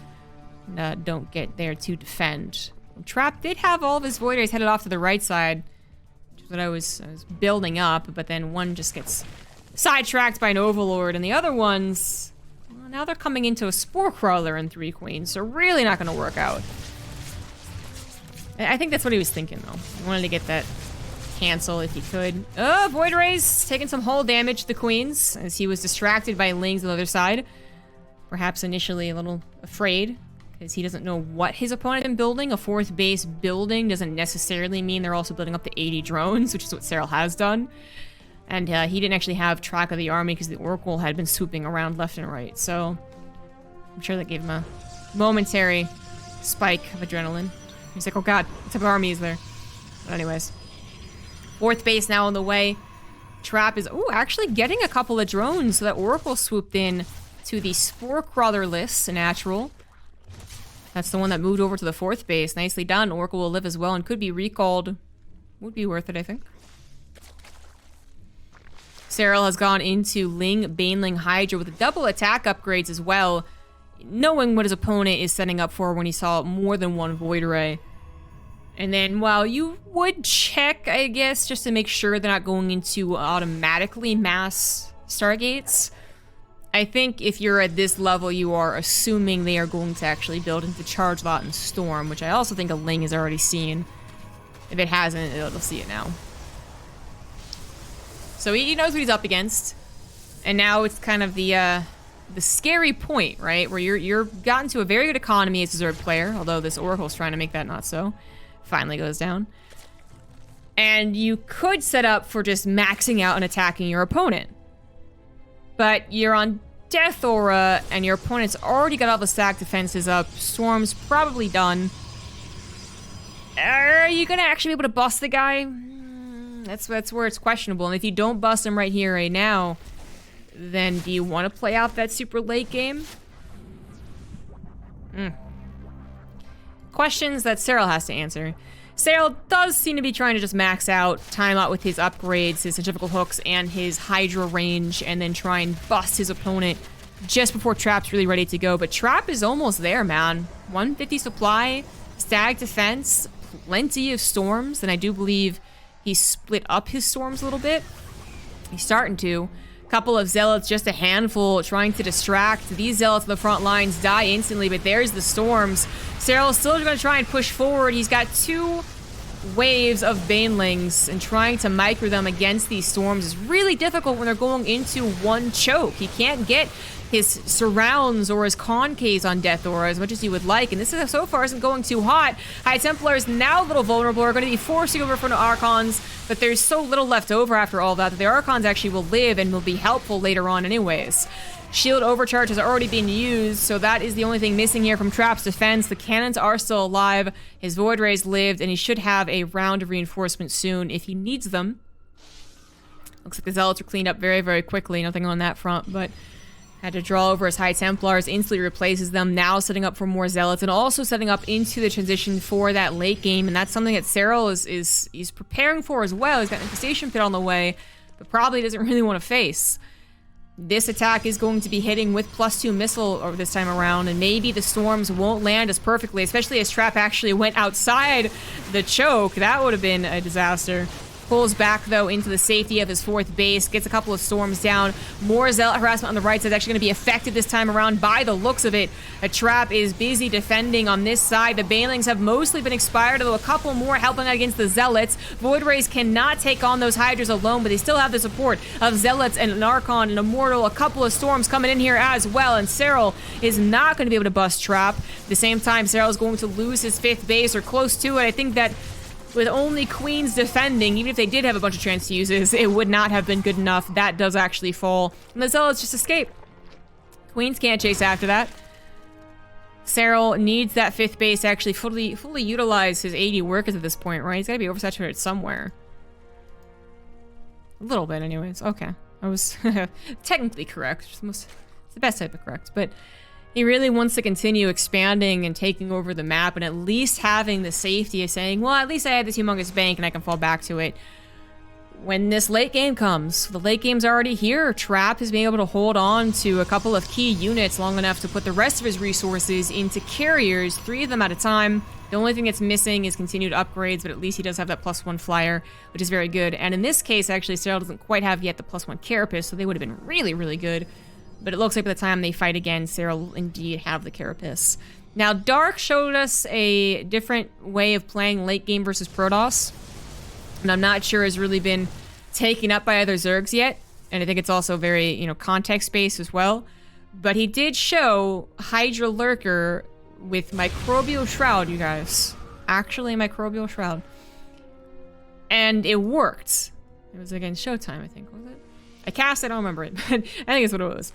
And, don't get there to defend. Trap did have all of his Void Rays headed off to the right side, which is what I was building up, but then one just gets sidetracked by an Overlord, and the other ones, well, now they're coming into a Spore Crawler and 3 Queens, so really not going to work out. I think that's what he was thinking, though. He wanted to get that cancel if he could. Oh, Void Ray's taking some hull damage to the queens as he was distracted by Lings on the other side. Perhaps initially a little afraid because he doesn't know what his opponent is building. A fourth base building doesn't necessarily mean they're also building up to 80 drones, which is what Serral has done. And he didn't actually have track of the army because the Oracle had been swooping around left and right. So I'm sure that gave him a momentary spike of adrenaline. He's like, oh god, what type of army is there? But anyways. Fourth base now on the way. Trap is, actually getting a couple of drones. So that Oracle swooped in to the Spore Crawlerless, a natural. That's the one that moved over to the fourth base. Nicely done. Oracle will live as well and could be recalled. Would be worth it, I think. Serral has gone into Ling, Baneling, Hydra with double attack upgrades as well, knowing what his opponent is setting up for when he saw more than one Void Ray. And then, while you would check, I guess, just to make sure they're not going into automatically mass Stargates, I think if you're at this level, you are assuming they are going to actually build into Charge Lot and Storm, which I also think a Ling has already seen. If it hasn't, it'll see it now. So he knows what he's up against. And now it's kind of the scary point, right? Where you're gotten to a very good economy as a Zerg player, although this Oracle's trying to make that not so. Finally goes down. And you could set up for just maxing out and attacking your opponent. But you're on Death Aura, and your opponent's already got all the stack defenses up. Storm's probably done. Are you gonna actually be able to bust the guy? That's where it's questionable. And if you don't bust him right here, right now, then do you want to play out that super late game? Questions that Serral has to answer. Serral does seem to be trying to just max out, time out with his upgrades, his centrifugal hooks, and his Hydra range, and then try and bust his opponent just before Trap's really ready to go. But Trap is almost there, man. 150 supply, stag defense, plenty of storms, and I do believe he split up his storms a little bit. He's starting to. Couple of zealots, just a handful, trying to distract. These zealots on the front lines die instantly, but there's the storms. Serral's still going to try and push forward. He's got 2 waves of Banelings, and trying to micro them against these storms is really difficult when they're going into one choke. He can't get his surrounds or his concaves on Death Aura as much as he would like, and this is, so far isn't going too hot. High Templars, now a little vulnerable, are going to be forcing over for the Archons, but there's so little left over after all that the Archons actually will live and will be helpful later on anyways. Shield overcharge has already been used, so that is the only thing missing here from Trap's defense. The cannons are still alive, his Void Rays lived, and he should have a round of reinforcement soon if he needs them. Looks like the Zealots are cleaned up very, very quickly, nothing on that front, but had to draw over his High Templars, instantly replaces them, now setting up for more Zealots, and also setting up into the transition for that late game, and that's something that Serral is preparing for as well. He's got an Infestation Pit on the way, but probably doesn't really want to face. This attack is going to be hitting with +2 missile over this time around, and maybe the storms won't land as perfectly, especially as Trap actually went outside the choke. That would have been a disaster. Pulls back, though, into the safety of his fourth base. Gets a couple of storms down. More Zealot harassment on the right side is actually going to be affected this time around by the looks of it. A Trap is busy defending on this side. The Banelings have mostly been expired, although a couple more helping out against the Zealots. Void Rays cannot take on those Hydras alone, but they still have the support of Zealots and an Archon and Immortal. A couple of storms coming in here as well, and Serral is not going to be able to bust Trap. At the same time, Serral is going to lose his 5th base, or close to it. I think that with only Queens defending, even if they did have a bunch of transfuses, it would not have been good enough. That does actually fall. And the Zealots just escape. Queens can't chase after that. Serral needs that 5th base to actually fully utilize his 80 workers at this point, right? He's got to be oversaturated somewhere. A little bit, anyways. Okay. I was technically correct. It's the best type of correct, but he really wants to continue expanding and taking over the map, and at least having the safety of saying, well, at least I have this humongous bank and I can fall back to it. When this late game comes, the late game's already here. Trap has been able to hold on to a couple of key units long enough to put the rest of his resources into carriers, 3 of them at a time. The only thing that's missing is continued upgrades, but at least he does have that +1 flyer, which is very good. And in this case, actually, Serral doesn't quite have yet the +1 carapace, so they would have been really, really good. But it looks like by the time they fight again, Serral will indeed have the carapace. Now, Dark showed us a different way of playing late game versus Protoss. And I'm not sure has really been taken up by other Zergs yet. And I think it's also very, you know, context-based as well. But he did show Hydra Lurker with Microbial Shroud, you guys. Actually, Microbial Shroud. And it worked. It was against Showtime, I think, was it? I cast, I don't remember it, but I think it's what it was.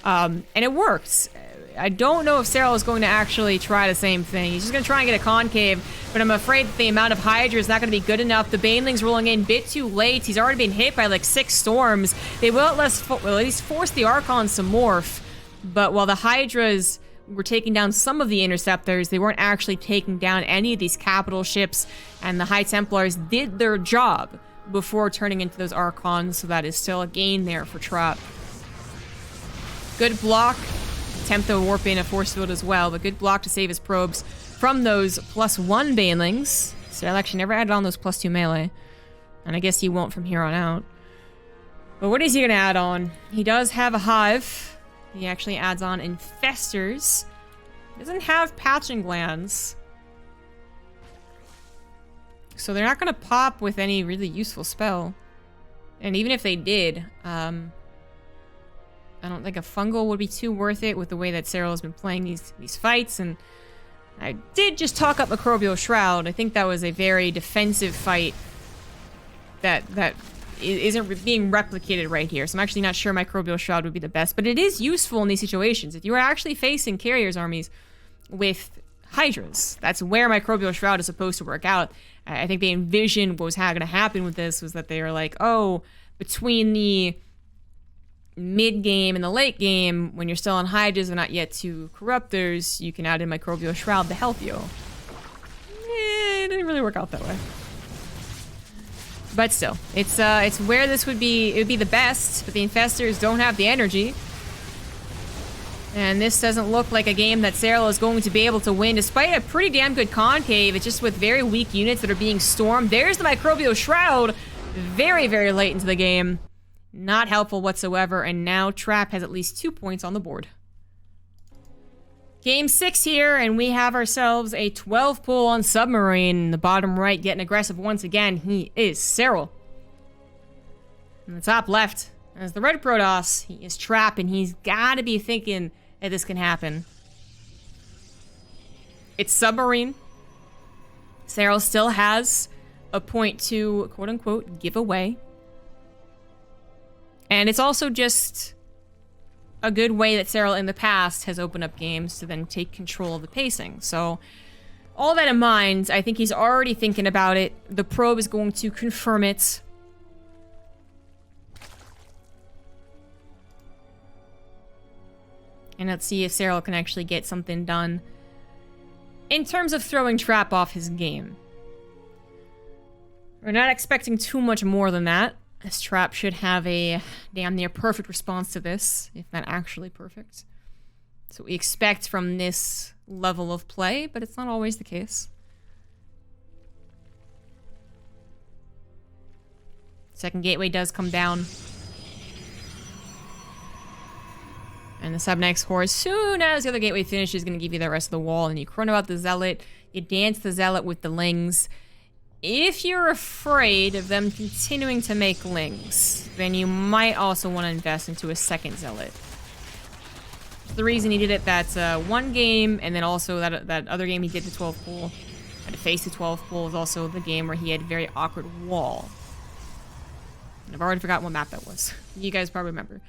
And it worked. I don't know if Serral is going to actually try the same thing. He's just going to try and get a concave, but I'm afraid that the amount of Hydra is not going to be good enough. The Baneling's rolling in a bit too late. He's already been hit by like 6 storms. They will at least force the Archons to morph, but while the Hydras were taking down some of the Interceptors, they weren't actually taking down any of these capital ships, and the High Templars did their job before turning into those Archons, so that is still a gain there for Trap. Good block. Attempt to warp in a force field as well, but good block to save his probes from those +1 Banelings. So I'll actually never added on those +2 melee, and I guess he won't from here on out. But what is he gonna add on? He does have a Hive. He actually adds on Infestors. Doesn't have Patching Glands. So they're not gonna pop with any really useful spell. And even if they did, I don't think a fungal would be too worth it with the way that Serral has been playing these fights. And I did just talk up Microbial Shroud. I think that was a very defensive fight that isn't being replicated right here. So I'm actually not sure Microbial Shroud would be the best, but it is useful in these situations. If you are actually facing Carriers armies with Hydras, that's where Microbial Shroud is supposed to work out. I think they envisioned what was going to happen with this was that they were like, oh, between the mid-game and the late game, when you're still on Hydras and not yet to Corruptors, you can add in Microbial Shroud to help you. It didn't really work out that way. But still, it's where this would be the best, but the Infestors don't have the energy. And this doesn't look like a game that Serral is going to be able to win, despite a pretty damn good concave. It's just with very weak units that are being stormed. There's the Microbial Shroud, very, very late into the game. Not helpful whatsoever, and now Trap has at least 2 points on the board. Game 6 here, and we have ourselves a 12 pull on Submarine. In the bottom right, getting aggressive once again. He is Serral. In the top left, as the red Protoss, he is Trap, and he's got to be thinking that this can happen. It's Submarine. Serral still has a point to, quote-unquote, give away. And it's also just a good way that Serral in the past has opened up games to then take control of the pacing. So all that in mind, I think he's already thinking about it. The probe is going to confirm it. And let's see if Serral can actually get something done in terms of throwing Trap off his game. We're not expecting too much more than that. This Trap should have a damn near perfect response to this, if not actually perfect. That's what we expect from this level of play, but it's not always the case. Second gateway does come down. And the sub-next core, as soon as the other gateway finishes, is going to give you the rest of the wall. And you chrono out the Zealot, you dance the Zealot with the Lings. If you're afraid of them continuing to make Lings, then you might also want to invest into a second Zealot. The reason he did it, that's one game, and then also that other game he did the 12 pool, had to face the 12 pool, is also the game where he had a very awkward wall. And I've already forgotten what map that was. You guys probably remember.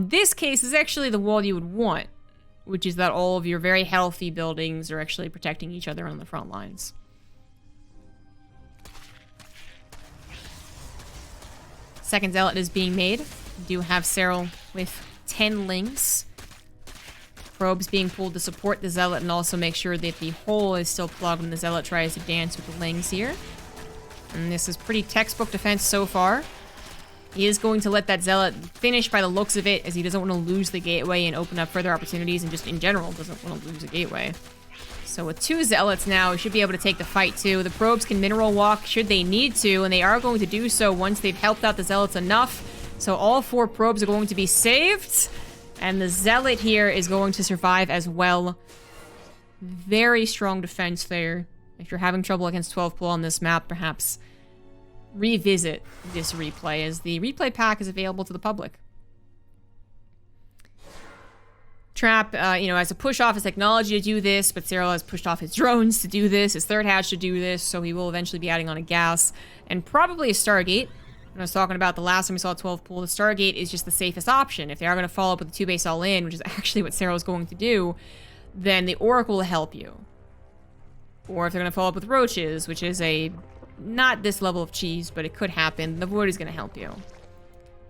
This case is actually the wall you would want, which is that all of your very healthy buildings are actually protecting each other on the front lines. Second Zealot is being made. We do have Serral with 10 Lings. Probes being pulled to support the Zealot and also make sure that the hole is still plugged when the Zealot tries to dance with the Lings here. And this is pretty textbook defense so far. He is going to let that Zealot finish by the looks of it, as he doesn't want to lose the gateway and open up further opportunities, and just in general doesn't want to lose a gateway. So with 2 Zealots now, we should be able to take the fight too. The probes can mineral walk should they need to, and they are going to do so once they've helped out the Zealots enough. So all 4 probes are going to be saved, and the Zealot here is going to survive as well. Very strong defense there. If you're having trouble against 12 pull on this map, perhaps revisit this replay, as the replay pack is available to the public. Trap, has to push off his technology to do this, but Serral has pushed off his drones to do this, his third hatch to do this, so he will eventually be adding on a gas, and probably a Stargate. When I was talking about the last time we saw 12 pull, the Stargate is just the safest option. If they are going to follow up with the 2-base all-in, which is actually what Serral is going to do, then the Oracle will help you. Or if they're going to follow up with Roaches, which is not this level of cheese, but it could happen, the Void is going to help you.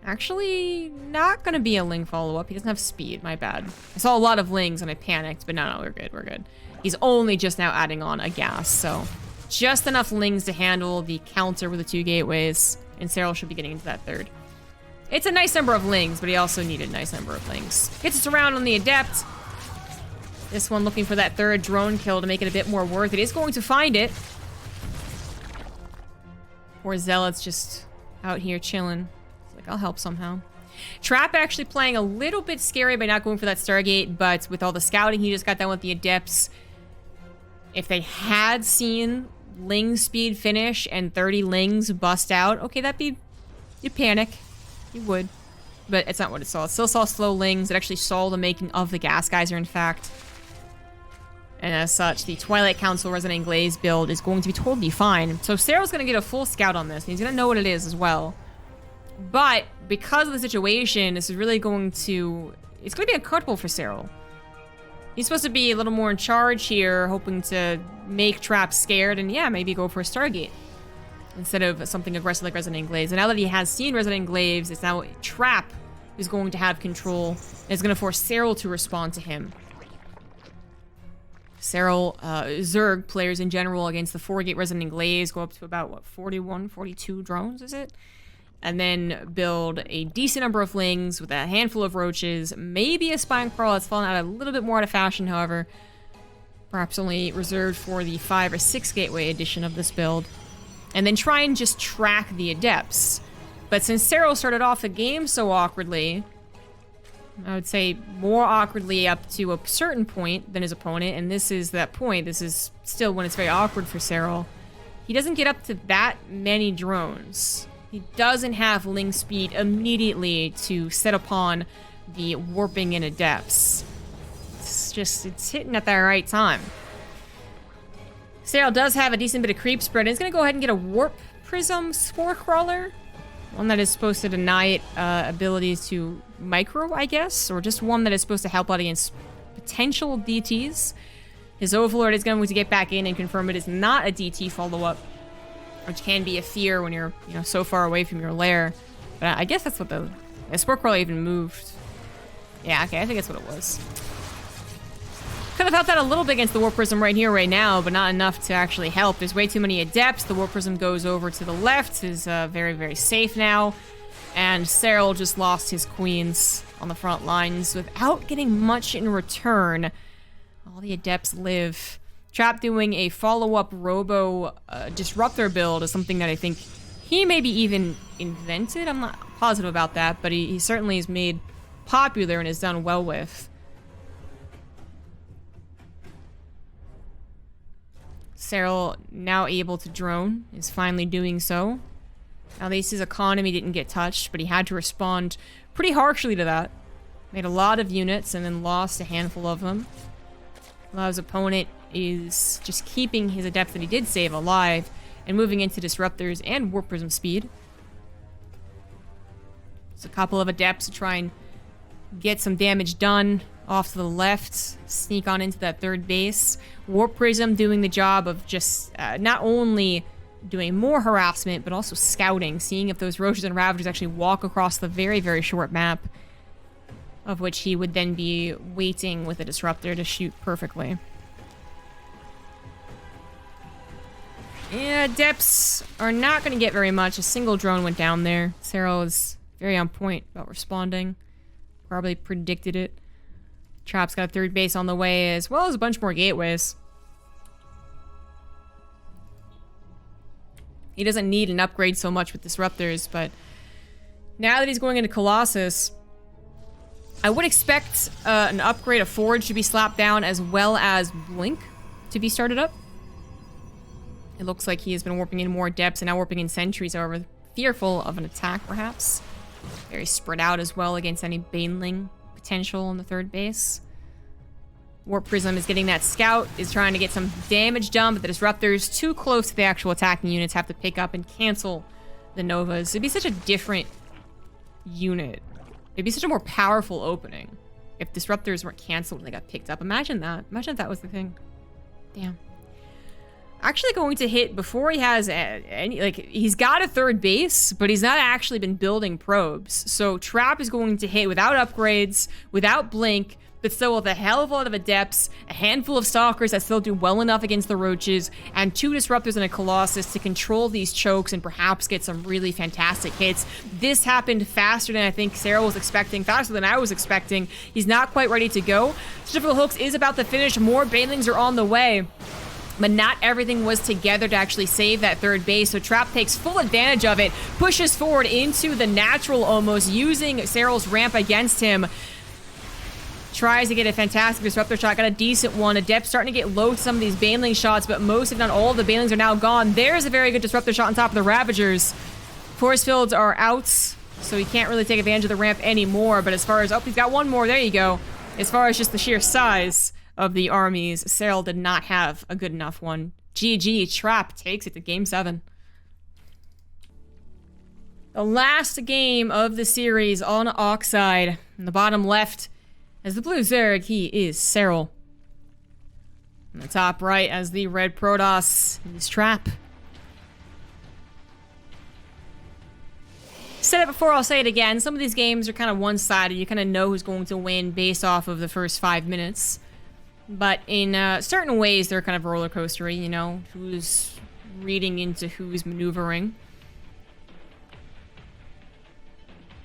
Actually, not going to be a Ling follow-up. He doesn't have speed. My bad. I saw a lot of Lings and I panicked, but no, we're good. We're good. He's only just now adding on a gas, so just enough Lings to handle the counter with the 2 gateways, and Serral should be getting into that third. It's a nice number of Lings, but he also needed a nice number of Lings. Gets us around on the Adept. This one looking for that third drone kill to make it a bit more worth it. Is going to find it. Or Zealot's just out here chilling. I'll help somehow. Trap actually playing a little bit scary by not going for that Stargate, but with all the scouting he just got done with the Adepts, if they had seen Ling speed finish and 30 Lings bust out, okay, you'd panic. You would. But it's not what it saw. It still saw slow Lings. It actually saw the making of the Gas Geyser, in fact. And as such, the Twilight Council Resonant Glaze build is going to be totally fine. So Serral's going to get a full scout on this, and he's going to know what it is as well. But because of the situation, this is really going to... It's going to be uncomfortable for Serral. He's supposed to be a little more in charge here, hoping to make Trap scared, and yeah, maybe go for a Stargate instead of something aggressive like Resonant Glaze. And now that he has seen Resonant Glaze, it's now Trap who's going to have control, and it's going to force Serral to respond to him. Serral, Zerg players in general against the 4-gate Resonant Glaze go up to about, what, 41, 42 drones, is it? And then build a decent number of Lings with a handful of Roaches, maybe a Spine Crawl that's fallen out a little bit more out of fashion, however. Perhaps only reserved for the 5 or 6 gateway edition of this build. And then try and just track the Adepts. But since Serral started off the game so awkwardly, I would say more awkwardly up to a certain point than his opponent, and this is that point. This is still when it's very awkward for Serral. He doesn't get up to that many drones. He doesn't have Ling speed immediately to set upon the warping in Adepts. It's hitting at the right time. Serral does have a decent bit of creep spread. He's going to go ahead and get a Warp Prism Spore Crawler. One that is supposed to deny it abilities to micro, I guess, or just one that is supposed to help out against potential DTs. His Overlord is going to get back in and confirm it is not a DT follow-up, which can be a fear when you're, so far away from your lair. But I guess that's what the Spore Crawler even moved. Yeah, okay, I think that's what it was. Could have helped out a little bit against the Warp Prism right here, right now, but not enough to actually help. There's way too many Adepts. The Warp Prism goes over to the left, is very, very safe now. And Serral just lost his queens on the front lines without getting much in return. All the Adepts live. Trap doing a follow-up Robo Disruptor build is something that I think he maybe even invented. I'm not positive about that, but he certainly is made popular and is done well with. Serral, now able to drone, is finally doing so. At least his economy didn't get touched, but he had to respond pretty harshly to that. Made a lot of units and then lost a handful of them. While his opponent is just keeping his Adept that he did save alive and moving into Disruptors and Warp Prism speed. There's a couple of Adepts to try and get some damage done off to the left, sneak on into that third base. Warp Prism doing the job of just not only doing more harassment, but also scouting, seeing if those Roaches and Ravagers actually walk across the very, very short map, of which he would then be waiting with a Disruptor to shoot perfectly. Yeah, Adepts are not going to get very much. A single drone went down there. Serral is very on point about responding. Probably predicted it. Trap's got a third base on the way, as well as a bunch more gateways. He doesn't need an upgrade so much with Disruptors, but now that he's going into Colossus, I would expect an upgrade of Forge to be slapped down, as well as Blink to be started up. It looks like he has been warping in more depths and now warping in sentries, however, fearful of an attack, perhaps. Very spread out as well against any Baneling potential on the third base. Warp Prism is getting that scout, is trying to get some damage done, but the Disruptors, too close to the actual attacking units, have to pick up and cancel the Novas. It'd be such a different unit. It'd be such a more powerful opening if Disruptors weren't canceled and they got picked up. Imagine that. Imagine if that was the thing. Damn. Actually going to hit before he has any, like, he's got a third base, but he's not actually been building probes. So Trap is going to hit without upgrades, without Blink, but still with a hell of a lot of adepts, a handful of stalkers that still do well enough against the roaches, and 2 disruptors and a colossus to control these chokes and perhaps get some really fantastic hits. This happened faster than I think Serral was expecting, faster than I was expecting. He's not quite ready to go. Stiffle Hooks is about to finish. More Banelings are on the way, but not everything was together to actually save that third base, so Trap takes full advantage of it, pushes forward into the natural almost, using Serral's ramp against him. Tries to get a fantastic disruptor shot, got a decent one. Adept starting to get low to some of these Baneling shots, but most, if not all, of the Banelings are now gone. There's a very good disruptor shot on top of the Ravagers. Force fields are out, so he can't really take advantage of the ramp anymore, but as far as, oh, he's got one more, there you go. As far as just the sheer size of the armies, Serral did not have a good enough one. GG, Trap takes it to Game 7. The last game of the series on Oxide. In the bottom left, as the blue Zerg, he is Serral. In the top right, as the red Protoss, he's Trap. Said it before, I'll say it again. Some of these games are kind of one-sided. You kind of know who's going to win based off of the first 5 minutes. But in certain ways, they're kind of roller coastery, you know? Who's reading into who's maneuvering.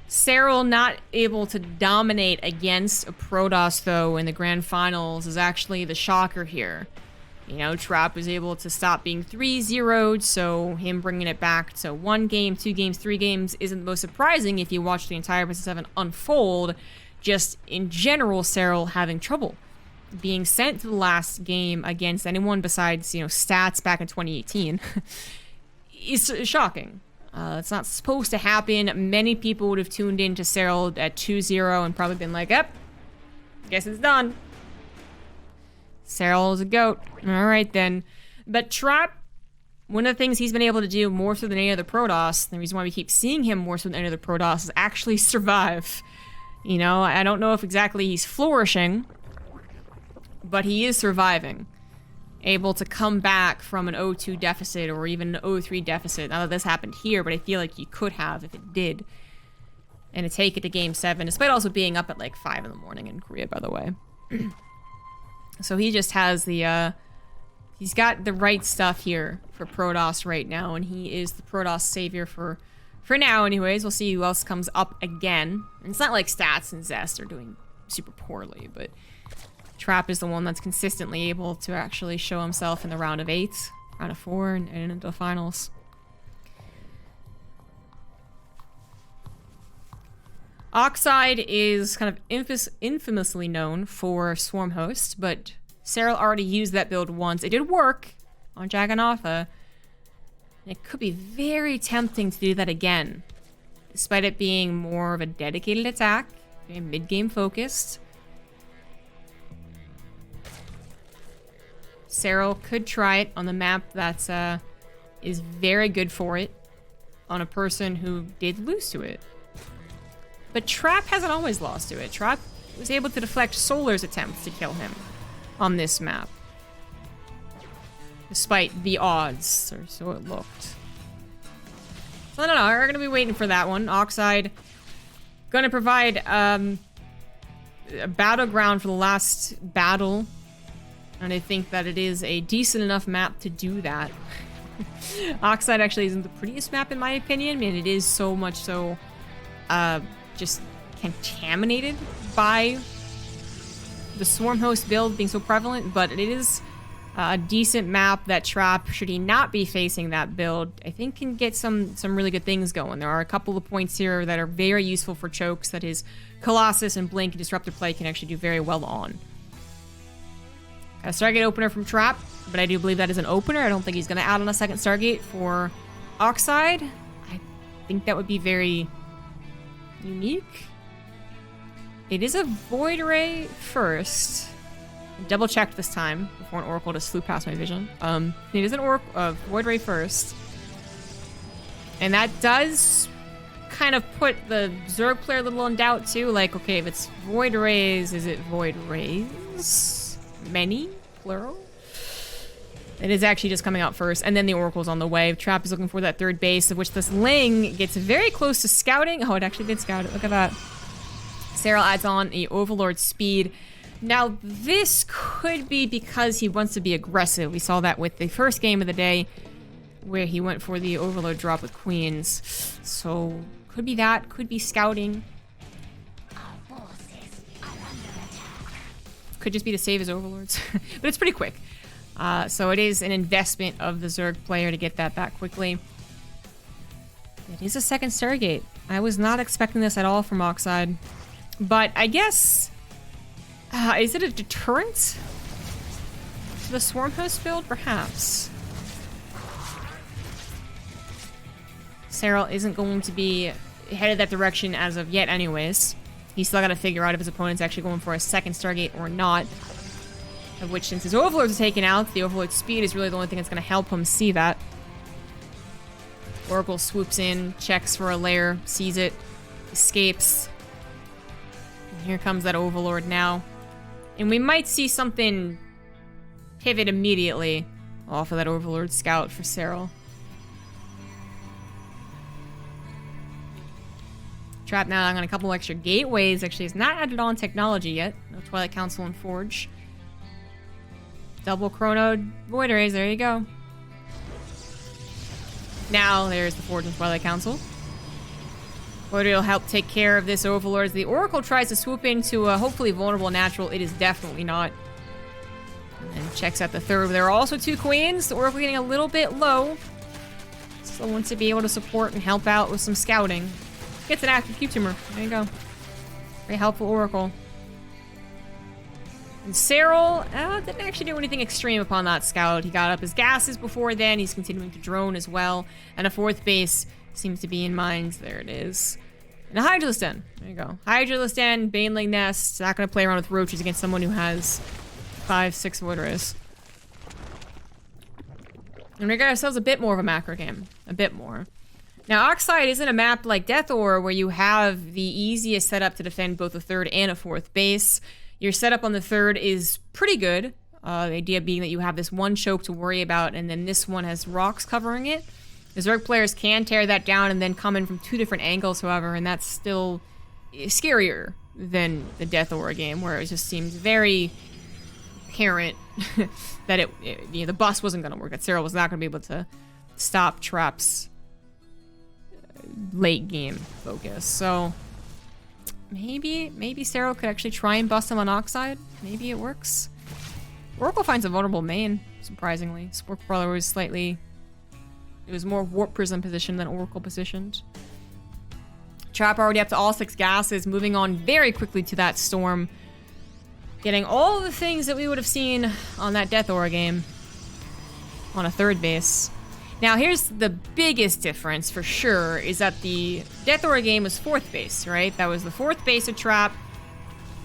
Serral not able to dominate against a Protoss, though, in the grand finals is actually the shocker here. You know, Trap was able to stop being 3-0'd, so him bringing it back to 1 game, 2 games, 3 games isn't the most surprising if you watch the entire Best of 7 unfold. Just in general, Serral having trouble being sent to the last game against anyone besides, you know, Stats back in 2018 is shocking. It's not supposed to happen. Many people would have tuned in to Serral at 2-0 and probably been like, yep, guess it's done. Serral is a goat. All right, then. But Trap, one of the things he's been able to do more so than any other Protoss, the reason why we keep seeing him more so than any other Protoss, is actually survive. You know, I don't know if exactly he's flourishing, but he is surviving. Able to come back from an 0-2 deficit or even an 0-3 deficit. Not that this happened here, but I feel like he could have if it did. And to take it to Game 7, despite also being up at like 5 in the morning in Korea, by the way. So he just has the, he's got the right stuff here for Protoss right now, and he is the Protoss savior for now anyways. We'll see who else comes up again. And it's not like Stats and Zest are doing super poorly, but Trap is the one that's consistently able to actually show himself in the round of 8, round of 4, and into the finals. Oxide is kind of infamously known for Swarm Host, but Serral already used that build once. It did work on Jaganatha, and it could be very tempting to do that again, despite it being more of a dedicated attack, very mid-game focused. Serral could try it on the map that is very good for it, on a person who did lose to it. But Trap hasn't always lost to it. Trap was able to deflect Solar's attempts to kill him on this map, despite the odds, or so it looked. So I don't know, we're gonna be waiting for that one. Oxide gonna provide a battleground for the last battle, and I think that it is a decent enough map to do that. Oxide actually isn't the prettiest map in my opinion. I mean, it is so much so just contaminated by the Swarm Host build being so prevalent, but it is A decent map that Trap, should he not be facing that build, I think can get some really good things going. There are a couple of points here that are very useful for chokes that his Colossus and Blink and Disruptive Play can actually do very well on. Got a Stargate opener from Trap, but I do believe that is an opener. I don't think he's going to add on a second Stargate for Oxide. I think that would be very unique. It is a Void Ray first. Double checked this time before an Oracle just flew past my vision. It is an Void Ray first. And that does kind of put the Zerg player a little in doubt too. Like, okay, if it's Void Rays, is it Void Rays? Many? Plural? It is actually just coming out first, and then the Oracle's on the way. Trap is looking for that third base, of which this Ling gets very close to scouting. Oh, it actually did scout it. Look at that. Serral adds on a Overlord speed. Now, this could be because he wants to be aggressive. We saw that with the first game of the day, where he went for the Overlord drop with Queens. So, could be that. Could be scouting. Could just be to save his Overlords. But it's pretty quick. So it is an investment of the Zerg player to get that back quickly. It is a second Stargate. I was not expecting this at all from Oxide. But I guess... is it a deterrent to the Swarm Host build? Perhaps. Serral isn't going to be headed that direction as of yet anyways. He's still got to figure out if his opponent's actually going for a second Stargate or not. Of which, since his Overlords are taken out, the Overlord speed is really the only thing that's going to help him see that. Oracle swoops in, checks for a lair, sees it, escapes. And here comes that Overlord now. And we might see something pivot immediately off of that Overlord scout for Serral. Trap now on a couple extra gateways. Actually, it's not added on technology yet. No Twilight Council and Forge. Double Chrono Void Rays. There you go. Now there's the Forge and Twilight Council. Void Ray will help take care of this Overlord. As the Oracle tries to swoop into a hopefully vulnerable natural. It is definitely not. And then checks out the third. There are also two Queens. The Oracle getting a little bit low. Still wants to be able to support and help out with some scouting. Gets an active Cube Tumor. There you go. Very helpful Oracle. And Serral didn't actually do anything extreme upon that scout. He got up his gases before then. He's continuing to drone as well. And a fourth base seems to be in mind. There it is. And a Hydralisk Den. There you go. Hydralisk Den, Baneling Nest. Not going to play around with roaches against someone who has 5-6 Void Rays. And we got ourselves a bit more of a macro game. A bit more. Now, Oxide isn't a map like Death Ore where you have the easiest setup to defend both a third and a fourth base. Your setup on the third is pretty good. The idea being that you have this one choke to worry about, and then this one has rocks covering it. The Zerg players can tear that down and then come in from two different angles, however, and that's still scarier than the Death Ore game, where it just seems very apparent that the bus wasn't going to work, that Serral was not going to be able to stop Trap's late game focus. So maybe Serral could actually try and bust him on Oxide. Maybe it works. Oracle finds a vulnerable main, surprisingly. Spork Brawler was slightly... It was more Warp Prism positioned than Oracle positioned. Trap already up to all 6 gases, moving on very quickly to that Storm. Getting all the things that we would have seen on that Death Ore game on a third base. Now, here's the biggest difference, for sure, is that the Death Ore game was 4th base, right? That was the 4th base of Trap.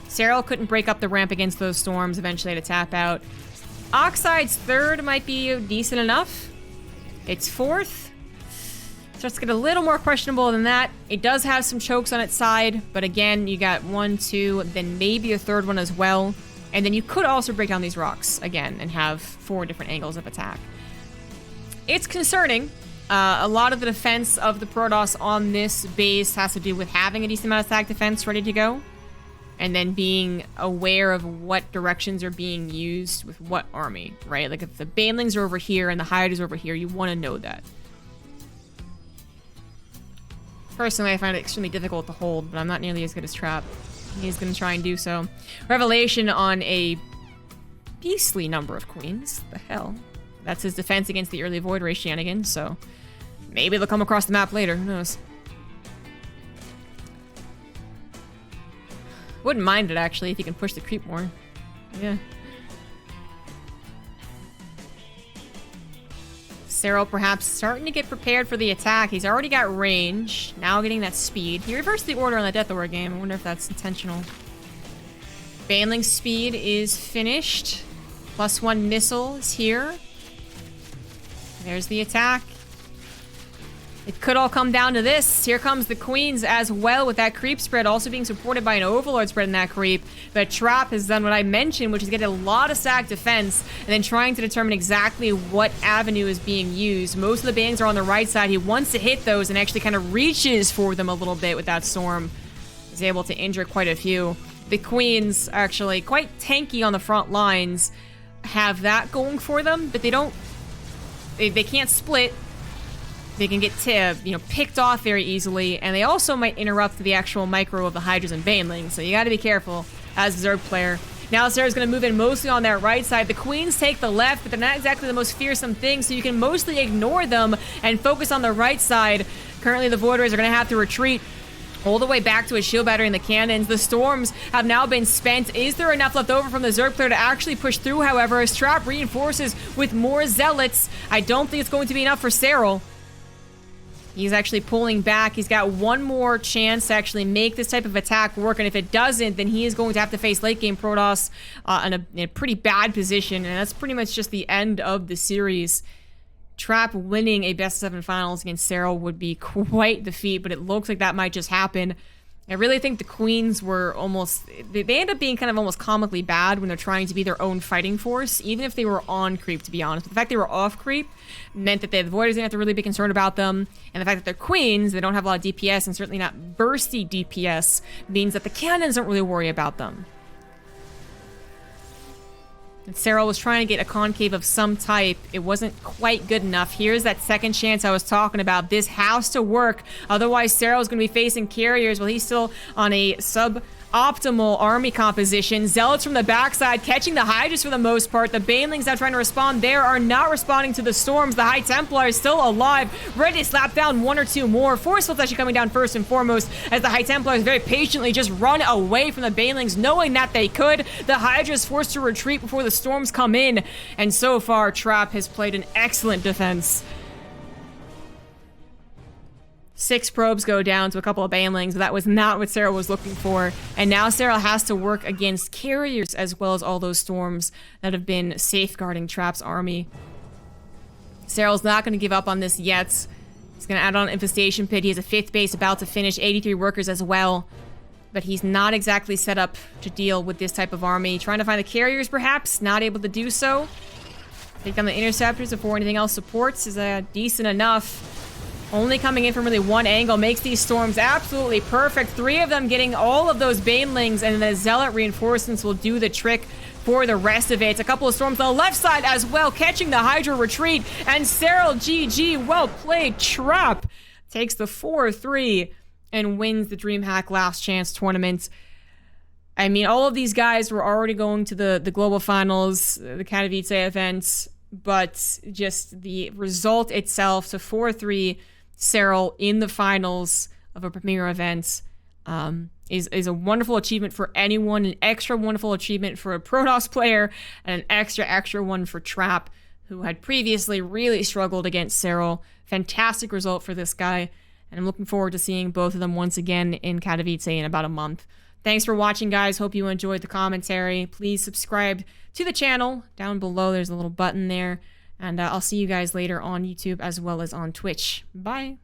Serral couldn't break up the ramp against those storms, eventually had to tap out. Oxide's 3rd might be decent enough. It's 4th. Starts to get a little more questionable than that. It does have some chokes on its side, but again, you got 1, 2, then maybe a 3rd one as well. And then you could also break down these rocks again and have 4 different angles of attack. It's concerning. A lot of the defense of the Protoss on this base has to do with having a decent amount of attack defense ready to go. And then being aware of what directions are being used with what army, right? Like if the Banelings are over here and the Hydras are over here, you want to know that. Personally, I find it extremely difficult to hold, but I'm not nearly as good as Trap. He's going to try and do so. Revelation on a beastly number of queens. The hell? That's his defense against the early Void Ray shenanigans, so maybe they'll come across the map later. Who knows? Wouldn't mind it, actually, if you can push the creep more. Yeah. Serral perhaps starting to get prepared for the attack. He's already got range, now getting that speed. He reversed the order on the Death Aura game. I wonder if that's intentional. Baneling's speed is finished. +1 missile is here. There's the attack. It could all come down to this. Here comes the queens as well with that creep spread also being supported by an overlord spread in that creep. But Trap has done what I mentioned, which is get a lot of stack defense and then trying to determine exactly what avenue is being used. Most of the bangs are on the right side. He wants to hit those and actually kind of reaches for them a little bit with that storm. He's able to injure quite a few. The queens actually quite tanky on the front lines, have that going for them, but they don't, they can't split. They can get picked off very easily, and they also might interrupt the actual micro of the Hydras and Banelings, so you gotta be careful as a Zerg player. Now Sarah's gonna move in mostly on that right side. The queens take the left, but they're not exactly the most fearsome thing, so you can mostly ignore them and focus on the right side. Currently the Void Rays are gonna have to retreat all the way back to a shield battery and the cannons. The storms have now been spent. Is there enough left over from the Zerg player to actually push through, however, as Trap reinforces with more zealots? I don't think it's going to be enough for Serral. He's actually pulling back. He's got one more chance to actually make this type of attack work, and if it doesn't, then he is going to have to face late game Protoss in a pretty bad position, and that's pretty much just the end of the series. Trap winning a best of 7 finals against Serral would be quite the feat, but it looks like that might just happen. I really think the queens were almost, they end up being kind of almost comically bad when they're trying to be their own fighting force, even if they were on creep, to be honest. But the fact they were off creep meant that the Voiders didn't have to really be concerned about them, and the fact that they're queens, they don't have a lot of DPS, and certainly not bursty DPS, means that the cannons don't really worry about them. And Serral was trying to get a concave of some type. It wasn't quite good enough. Here's that second chance I was talking about. This has to work. Otherwise, Serral's going to be facing carriers while he's still on a suboptimal army composition. Zealots from the backside catching the Hydras for the most part. The Banelings now trying to respond there are not responding to the storms. The High Templar is still alive, ready to slap down one or two more. Forceful's actually coming down first and foremost as the High Templars very patiently just run away from the Banelings, knowing that they could. The Hydra is forced to retreat before the storms come in, and so far Trap has played an excellent defense. 6 probes go down to a couple of Banelings, but that was not what Serral was looking for. And now Serral has to work against carriers as well as all those storms that have been safeguarding Trap's army. Serral's not going to give up on this yet. He's going to add on Infestation Pit. He has a 5th base about to finish, 83 workers as well. But he's not exactly set up to deal with this type of army. Trying to find the carriers, perhaps. Not able to do so. Take down the interceptors before anything else supports is decent enough. Only coming in from really one angle makes these storms absolutely perfect. 3 of them getting all of those Banelings, and the Zealot reinforcements will do the trick for the rest of it. A couple of storms on the left side as well, catching the Hydra retreat, and Serral GG, well played. Trap takes the 4-3 and wins the DreamHack Last Chance tournament. I mean, all of these guys were already going to the global finals, the Katowice events, but just the result itself to 4-3 Serral in the finals of a premier event is a wonderful achievement for anyone, an extra wonderful achievement for a Protoss player, and an extra one for Trap, who had previously really struggled against Serral. Fantastic result for this guy, and I'm looking forward to seeing both of them once again in Katowice in about a month. Thanks for watching, guys. Hope you enjoyed the commentary. Please subscribe to the channel. Down below, there's a little button there. And I'll see you guys later on YouTube as well as on Twitch. Bye.